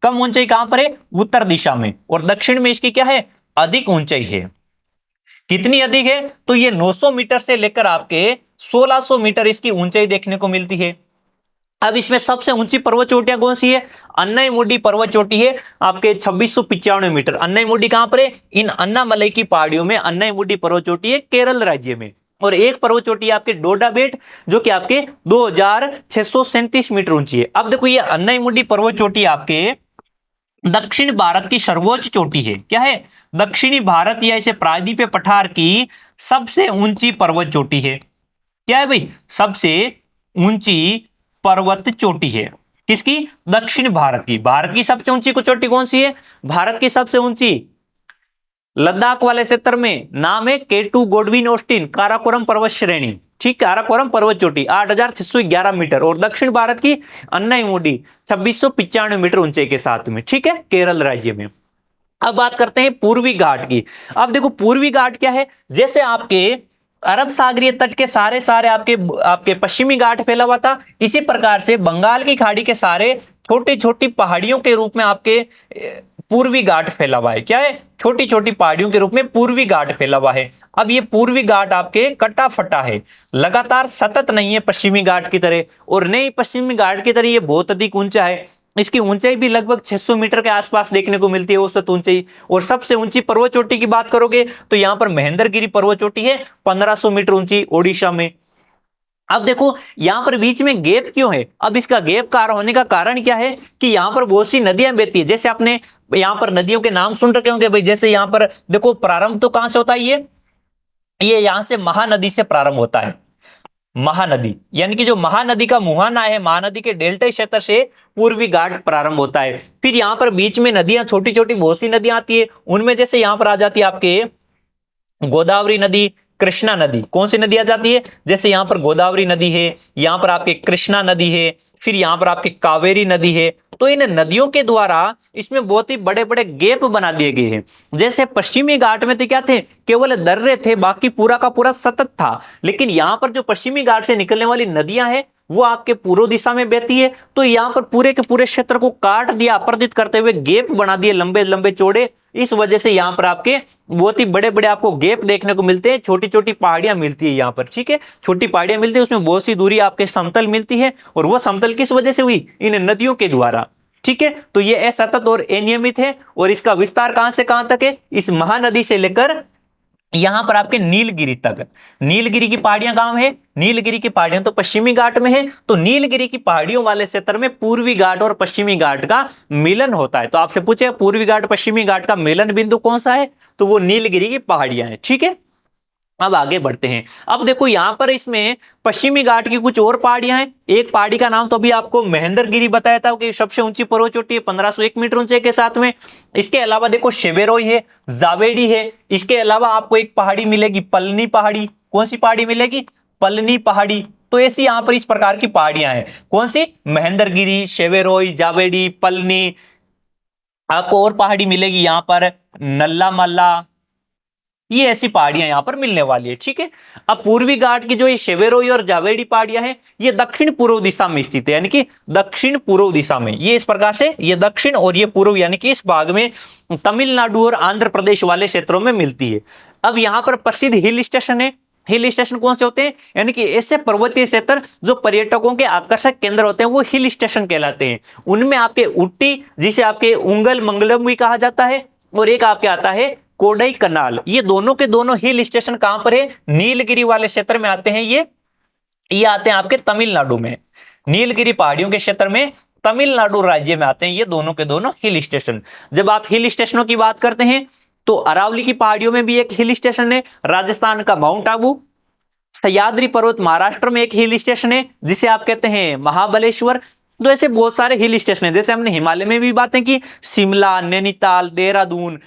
कम ऊंचाई कहां पर है, उत्तर दिशा में। और दक्षिण में इसकी क्या है, अधिक ऊंचाई है। कितनी अधिक है, तो ये 900 मीटर से लेकर आपके 1600 मीटर इसकी ऊंचाई देखने को मिलती है। अब इसमें सबसे ऊंची पर्वत चोटियां कौन सी है, अन्नाईमुडी पर्वत चोटी है आपके 2695 मीटर। अन्नाईमुडी कहां पर है, इन अन्नामलई की पहाड़ियों में अन्नाईमुडी पर्वत चोटी है केरल राज्य में। और एक पर्वत चोटी आपके डोडा बेट जो कि आपके 2637 मीटर ऊंची है। अब देखो ये अन्नाईमुडी पर्वत चोटी आपके दक्षिण भारत की सर्वोच्च चोटी है। क्या है, दक्षिणी भारत या इसे प्रायद्वीपीय पठार की सबसे ऊंची पर्वत चोटी है। क्या है भाई, सबसे ऊंची पर्वत चोटी है। किसकी, दक्षिण भारत की। भारत की सबसे ऊंची चोटी कौन सी है, भारत की सबसे ऊंची लद्दाख वाले क्षेत्र में नाम है केटू गोडविन ऑस्टिन काराकोरम पर्वत श्रेणी। ठीक, काराकोरम पर्वत चोटी 8611 मीटर। और दक्षिण भारत की अन्नाईमुडी 2695 मीटर ऊंचाई के साथ में। ठीक है, केरल राज्य में। अब बात करते हैं पूर्वी घाट की। अब देखो पूर्वी घाट क्या है, जैसे आपके अरब सागरीय तट के सारे सारे आपके पश्चिमी घाट फैला हुआ था, इसी प्रकार से बंगाल की खाड़ी के सारे छोटी छोटी पहाड़ियों के रूप में आपके पूर्वी घाट फैला हुआ है। क्या है, छोटी छोटी पहाड़ियों के रूप में पूर्वी घाट फैला हुआ है। अब ये पूर्वी घाट आपके कटा फटा है, लगातार सतत नहीं है पश्चिमी घाट की तरह, और नहीं पश्चिमी घाट की तरह ये बहुत अधिक ऊंचा है। इसकी ऊंचाई भी लगभग 600 मीटर के आसपास देखने को मिलती है औसत ऊंचाई। और सबसे ऊंची पर्वत चोटी की बात करोगे तो यहां पर महेंद्रगिरी पर्वत चोटी है 1500 मीटर ऊंची ओडिशा में। अब देखो यहां पर बीच में गैप क्यों है, अब इसका गैप कार होने का कारण क्या है कि यहां पर बहुत सी नदियां बहती है। जैसे आपने यहां पर नदियों के नाम सुन रखे होंगे भाई, जैसे यहां पर देखो प्रारंभ तो कहां से होता है, ये यहां से महानदी से प्रारंभ होता है। महानदी यानी कि जो महानदी का मुहाना है, महानदी के डेल्टा क्षेत्र से पूर्वी घाट प्रारंभ होता है। फिर यहां पर बीच में नदियां छोटी छोटी बहुत सी नदियां आती है, उनमें जैसे यहां पर आ जाती है आपके गोदावरी नदी, कृष्णा नदी। कौन सी नदी आ जाती है? जैसे यहाँ पर गोदावरी नदी है, यहाँ पर आपके कृष्णा नदी है, फिर यहाँ पर आपके कावेरी नदी है। तो इन नदियों के द्वारा इसमें बहुत ही बड़े बड़े गेप बना दिए गए हैं। जैसे पश्चिमी घाट में तो क्या थे, केवल दर्रे थे, बाकी पूरा का पूरा सतत था। लेकिन यहाँ पर जो पश्चिमी घाट से निकलने वाली नदियां हैं वो आपके पूर्व दिशा में बहती है। तो यहाँ पर पूरे के पूरे क्षेत्र को काट दिया, अपरदित करते हुए गेप बना दिए लंबे लंबे चौड़े। इस वजह से यहाँ पर आपके बहुत ही बड़े बड़े आपको गेप देखने को मिलते हैं, छोटी छोटी पहाड़ियां मिलती है यहाँ पर, ठीक है, छोटी पहाड़ियां मिलती है, उसमें बहुत सी दूरी आपके समतल मिलती है। और वो समतल किस वजह से हुई? इन नदियों के द्वारा, ठीक है। तो ये असतत और अनियमित है। और इसका विस्तार कहां से कहां तक है? इस महानदी से लेकर यहां पर आपके नीलगिरी तक। नीलगिरी की पहाड़ियां कहां है? नीलगिरी की पहाड़ियां तो पश्चिमी घाट में है। तो नीलगिरी की पहाड़ियों वाले क्षेत्र में पूर्वी घाट और पश्चिमी घाट का मिलन होता है। तो आपसे पूछे पूर्वी घाट पश्चिमी घाट का मिलन बिंदु कौन सा है? तो वो नीलगिरी की पहाड़ियां हैं, ठीक है। अब आगे बढ़ते हैं। अब देखो यहां पर इसमें पश्चिमी घाट की कुछ और पहाड़ियां हैं। एक पहाड़ी का नाम तो अभी आपको महेंद्रगिरी बताया था कि सबसे ऊंची पर्वत चोटी है, 1501 मीटर ऊंचे के साथ में। इसके अलावा देखो शेवेरोई है, जावेडी है। इसके अलावा आपको एक पहाड़ी मिलेगी पलनी पहाड़ी। कौन सी पहाड़ी मिलेगी? पलनी पहाड़ी। तो ऐसी यहां पर इस प्रकार की पहाड़ियां हैं। कौन सी? महेंद्रगिरी, शेवेरोई, जावेडी, पलनी। आपको और पहाड़ी मिलेगी यहां पर नल्ला मल्ला। ये ऐसी पहाड़ियां यहां पर मिलने वाली है, ठीक है। अब पूर्वी घाट की जो ये शेवेरोई और जावेडी पहाड़ियां हैं ये दक्षिण पूर्व दिशा में स्थित है, यानी कि दक्षिण पूर्व दिशा में। ये इस प्रकार से ये दक्षिण और ये पूर्व, यानी कि इस भाग में तमिलनाडु और आंध्र प्रदेश वाले क्षेत्रों में मिलती है। अब यहां पर प्रसिद्ध हिल स्टेशन है। हिल स्टेशन कौन से होते हैं? यानी कि ऐसे पर्वतीय क्षेत्र जो पर्यटकों के आकर्षक केंद्र होते हैं वो हिल स्टेशन कहलाते हैं। उनमें आपके उट्टी, जिसे आपके उंगल मंगलम भी कहा जाता है, और एक आपके आता है कोडई कनाल। ये दोनों के दोनों हिल स्टेशन कहां पर है? नीलगिरी वाले क्षेत्र में आते हैं। ये आते हैं आपके तमिलनाडु में। नीलगिरी पहाड़ियों के क्षेत्र में तमिलनाडु राज्य में आते हैं ये दोनों के दोनों हिल स्टेशन। जब आप हिल स्टेशनों की बात करते हैं तो अरावली की पहाड़ियों में भी एक हिल स्टेशन है, राजस्थान का माउंट आबू। सह्याद्री पर्वत महाराष्ट्र में एक हिल स्टेशन है जिसे आप कहते हैं महाबलेश्वर। तो ऐसे बहुत सारे हिल स्टेशन है। जैसे हमने हिमालय में भी बातें की, शिमला, नैनीताल, देहरादून,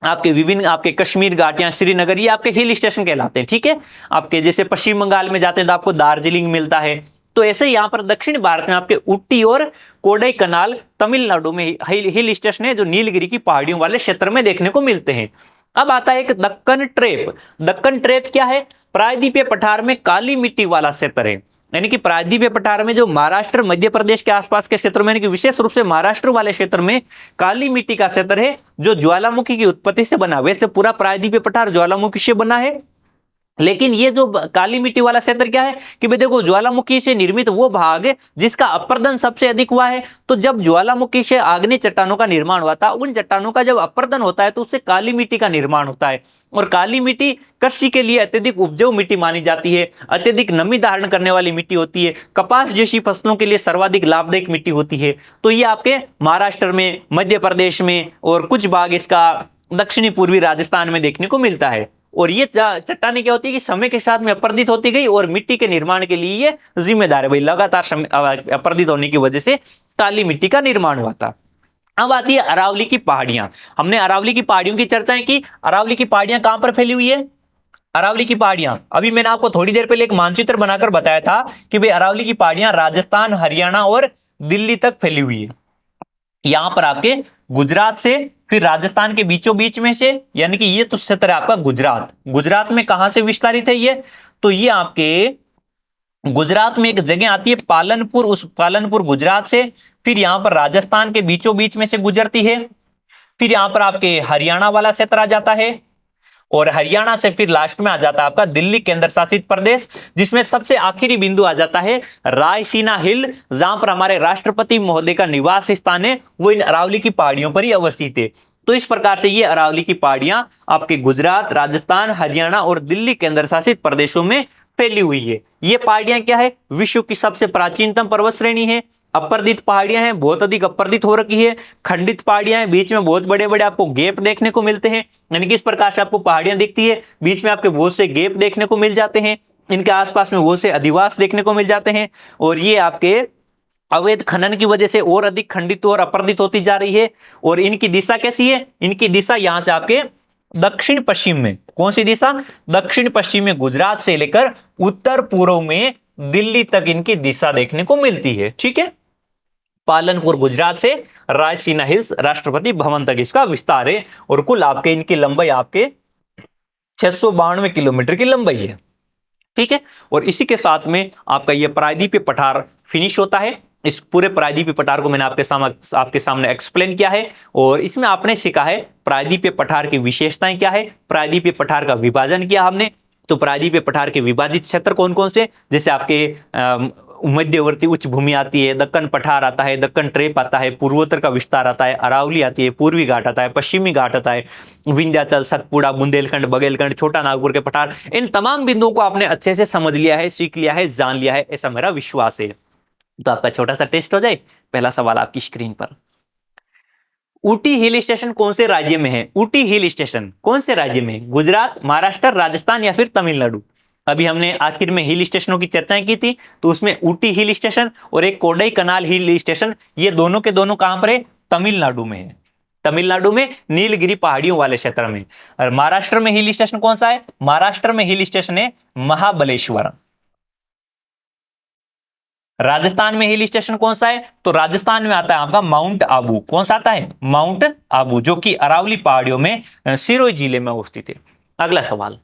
आपके विभिन्न आपके कश्मीर घाटियां, श्रीनगर, ये आपके हिल स्टेशन कहलाते हैं, ठीक है। आपके जैसे पश्चिम बंगाल में जाते हैं तो आपको दार्जिलिंग मिलता है। तो ऐसे यहाँ पर दक्षिण भारत में आपके उट्टी और कोडई कनाल तमिलनाडु में हिल स्टेशन है जो नीलगिरी की पहाड़ियों वाले क्षेत्र में देखने को मिलते हैं। अब आता है एक दक्कन ट्रेप। दक्कन ट्रेप क्या है? प्रायद्वीपीय पठार में काली मिट्टी वाला क्षेत्र है। यानी कि प्रायद्वीपीय पठार में जो महाराष्ट्र मध्य प्रदेश के आसपास के क्षेत्र में, यानी कि विशेष रूप से महाराष्ट्र वाले क्षेत्र में काली मिट्टी का क्षेत्र है जो ज्वालामुखी की उत्पत्ति से बना। वैसे पूरा प्रायद्वीपीय पठार ज्वालामुखी से बना है, लेकिन ये जो काली मिट्टी वाला क्षेत्र क्या है कि भाई देखो ज्वालामुखी से निर्मित वो भाग जिसका अपर्दन सबसे अधिक हुआ है। तो जब ज्वालामुखी से आग्नेय चट्टानों का निर्माण हुआ था, उन चट्टानों का जब अपर्दन होता है तो उससे काली मिट्टी का निर्माण होता है। और काली मिट्टी कृषि के लिए अत्यधिक उपजाऊ मिट्टी मानी जाती है, अत्यधिक नमी धारण करने वाली मिट्टी होती है, कपास जैसी फसलों के लिए सर्वाधिक लाभदायक मिट्टी होती है। तो ये आपके महाराष्ट्र में, मध्य प्रदेश में और कुछ भाग इसका दक्षिणी पूर्वी राजस्थान में देखने को मिलता है। और ये चट्टानें क्या होती है कि समय के साथ में अपर्दित होती गई और मिट्टी के निर्माण के लिए ये जिम्मेदार है। भाई लगातार अपर्दित होने की वजह से काली मिट्टी का निर्माण हुआ था। अब आती है अरावली की पहाड़ियां। हमने अरावली की पहाड़ियों की चर्चाएं की। अरावली की पहाड़ियां कहां पर फैली हुई है? अरावली की पहाड़ियां, अभी मैंने आपको थोड़ी देर पहले एक मानचित्र बनाकर बताया था कि भाई अरावली की पहाड़ियां राजस्थान, हरियाणा और दिल्ली तक फैली हुई है। यहां पर आपके गुजरात से फिर राजस्थान के बीचों बीच में से, यानी कि ये तो क्षेत्र है आपका गुजरात। गुजरात में कहां से विस्तारित है ये? तो ये आपके गुजरात में एक जगह आती है पालनपुर, उस पालनपुर गुजरात से फिर यहां पर राजस्थान के बीचों बीच में से गुजरती है। फिर यहां पर आपके हरियाणा वाला क्षेत्र आ जाता है और हरियाणा से फिर लास्ट में आ जाता है आपका दिल्ली केंद्र शासित प्रदेश, जिसमें सबसे आखिरी बिंदु आ जाता है रायसीना हिल, जहां पर हमारे राष्ट्रपति महोदय का निवास स्थान है, वो इन अरावली की पहाड़ियों पर ही अवस्थित है। तो इस प्रकार से ये अरावली की पहाड़ियां आपके गुजरात, राजस्थान, हरियाणा और दिल्ली केंद्र शासित प्रदेशों में फैली हुई है। ये पहाड़ियां क्या है? विश्व की सबसे प्राचीनतम पर्वत श्रेणी है। अपर्दित पहाड़ियां हैं, बहुत अधिक अपर्दित हो रखी है। खंडित पहाड़ियां हैं, बीच में बहुत बड़े बड़े आपको गैप देखने को मिलते हैं। यानी कि इस प्रकार से आपको पहाड़ियां दिखती है, बीच में आपके बहुत से गैप देखने को मिल जाते हैं। इनके आसपास में बहुत से अधिवास देखने को मिल जाते हैं और ये आपके अवैध खनन की वजह से और अधिक खंडित और अपर्दित होती जा रही है। और इनकी दिशा कैसी है? इनकी दिशा यहां से आपके दक्षिण पश्चिम में, कौन सी दिशा, दक्षिण पश्चिम में गुजरात से लेकर उत्तर पूर्व में दिल्ली तक इनकी दिशा देखने को मिलती है। ठीक है, पालनपुर गुजरात से रायसीना हिल्स राष्ट्रपति भवन तक इसका विस्तार है और कुल आपके इनकी लंबाई आपके 692 किलोमीटर की लंबाई है। ठीक है, और इसी के साथ में आपका यह प्रायद्वीपीय पठार फिनिश होता है। इस पूरे प्रायद्वीपीय पठार को मैंने आपके सामने एक्सप्लेन किया है और इसमें आपने सीखा है प्रायद्वीपीय पठार की विशेषताएं क्या है, प्रायद्वीपीय पठार का विभाजन किया हमने। तो प्रायद्वीपीय पठार के विभाजित क्षेत्र कौन कौन से, जैसे आपके मध्यवर्ती उच्च भूमि आती है, दक्कन पठार आता है, दक्कन ट्रेप आता है, पूर्वोत्तर का विस्तार आता है, अरावली आती है, पूर्वी घाट आता है, पश्चिमी घाट आता है, विंध्याचल, सतपुड़ा, बुंदेलखंड, बघेलखंड, छोटा नागपुर के पठार। इन तमाम बिंदुओं को आपने अच्छे से समझ लिया है, सीख लिया है, जान लिया है, ऐसा मेरा विश्वास है। तो आपका छोटा सा टेस्ट हो जाए। पहला सवाल आपकी स्क्रीन पर, ऊटी हिल स्टेशन कौन से राज्य में है, ऊटी हिल स्टेशन कौन से राज्य में है, गुजरात, महाराष्ट्र, राजस्थान या फिर तमिलनाडु। अभी हमने आखिर में हिल स्टेशनों की चर्चाएं की थी, तो उसमें ऊटी हिल स्टेशन और एक कोडाई कनाल हिल स्टेशन, ये दोनों के दोनों कहां पर है, तमिलनाडु में है। तमिलनाडु में नीलगिरी पहाड़ियों वाले क्षेत्र में। और महाराष्ट्र में हिल स्टेशन कौन सा है, महाराष्ट्र में हिल स्टेशन है महाबलेश्वर। राजस्थान में हिल स्टेशन कौन सा है, तो राजस्थान में आता है आपका माउंट आबू। कौन सा आता है, माउंट आबू, जो कि अरावली पहाड़ियों में सिरोही जिले में स्थित है। अगला सवाल,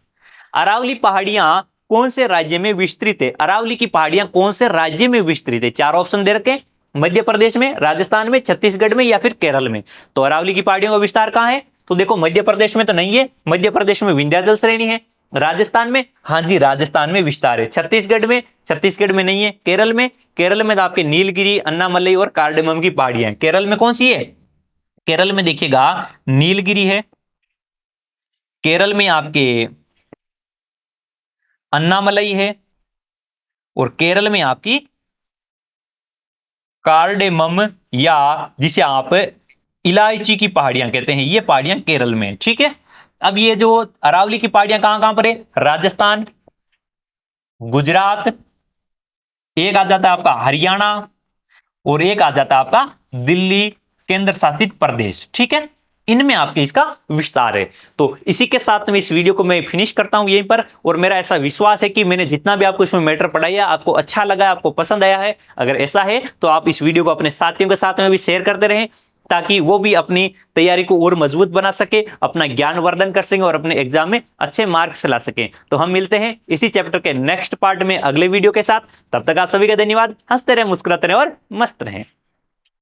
अरावली पहाड़ियां कौन से राज्य में विस्तृत है, अरावली की पहाड़ियां कौन से राज्य में विस्तृत है। चार ऑप्शन दे रखे, मध्य प्रदेश में, राजस्थान में, छत्तीसगढ़ में या फिर केरल में। तो अरावली की पहाड़ियों का विस्तार कहां है, तो देखो मध्य प्रदेश में तो नहीं है, मध्य प्रदेश में विंध्याचल श्रेणी है। राजस्थान में, हाँ जी राजस्थान में विस्तार है। छत्तीसगढ़ में नहीं है। केरल में, केरल में तो आपके नीलगिरी, अन्नामलई और कार्डेमम की पहाड़ियां हैं। केरल में कौन सी है, केरल में देखिएगा नीलगिरी है, केरल में आपके अन्नामलई है और केरल में आपकी कार्डेमम या जिसे आप इलायची की पहाड़ियां कहते हैं, ये पहाड़ियां केरल में। ठीक है, अब ये जो अरावली की पहाड़ियां कहां कहां पर है, राजस्थान, गुजरात, एक आ जाता है आपका हरियाणा और एक आ जाता है आपका दिल्ली केंद्र शासित प्रदेश। ठीक है, इनमें आपके इसका विस्तार है। तो इसी के साथ में इस वीडियो को मैं फिनिश करता हूं यहीं पर, और मेरा ऐसा विश्वास है कि मैंने जितना भी आपको इसमें मैटर पढ़ाया आपको अच्छा लगा, आपको पसंद आया है। अगर ऐसा है तो आप इस वीडियो को अपने साथियों के साथ में भी शेयर करते रहें, ताकि वो भी अपनी तैयारी को और मजबूत बना सके, अपना ज्ञान वर्धन कर सकें और अपने एग्जाम में अच्छे मार्क्स ला सकें। तो हम मिलते हैं इसी चैप्टर के नेक्स्ट पार्ट में अगले वीडियो के साथ। तब तक आप सभी का धन्यवाद। हंसते रहे, मुस्कुराते रहे और मस्त रहें।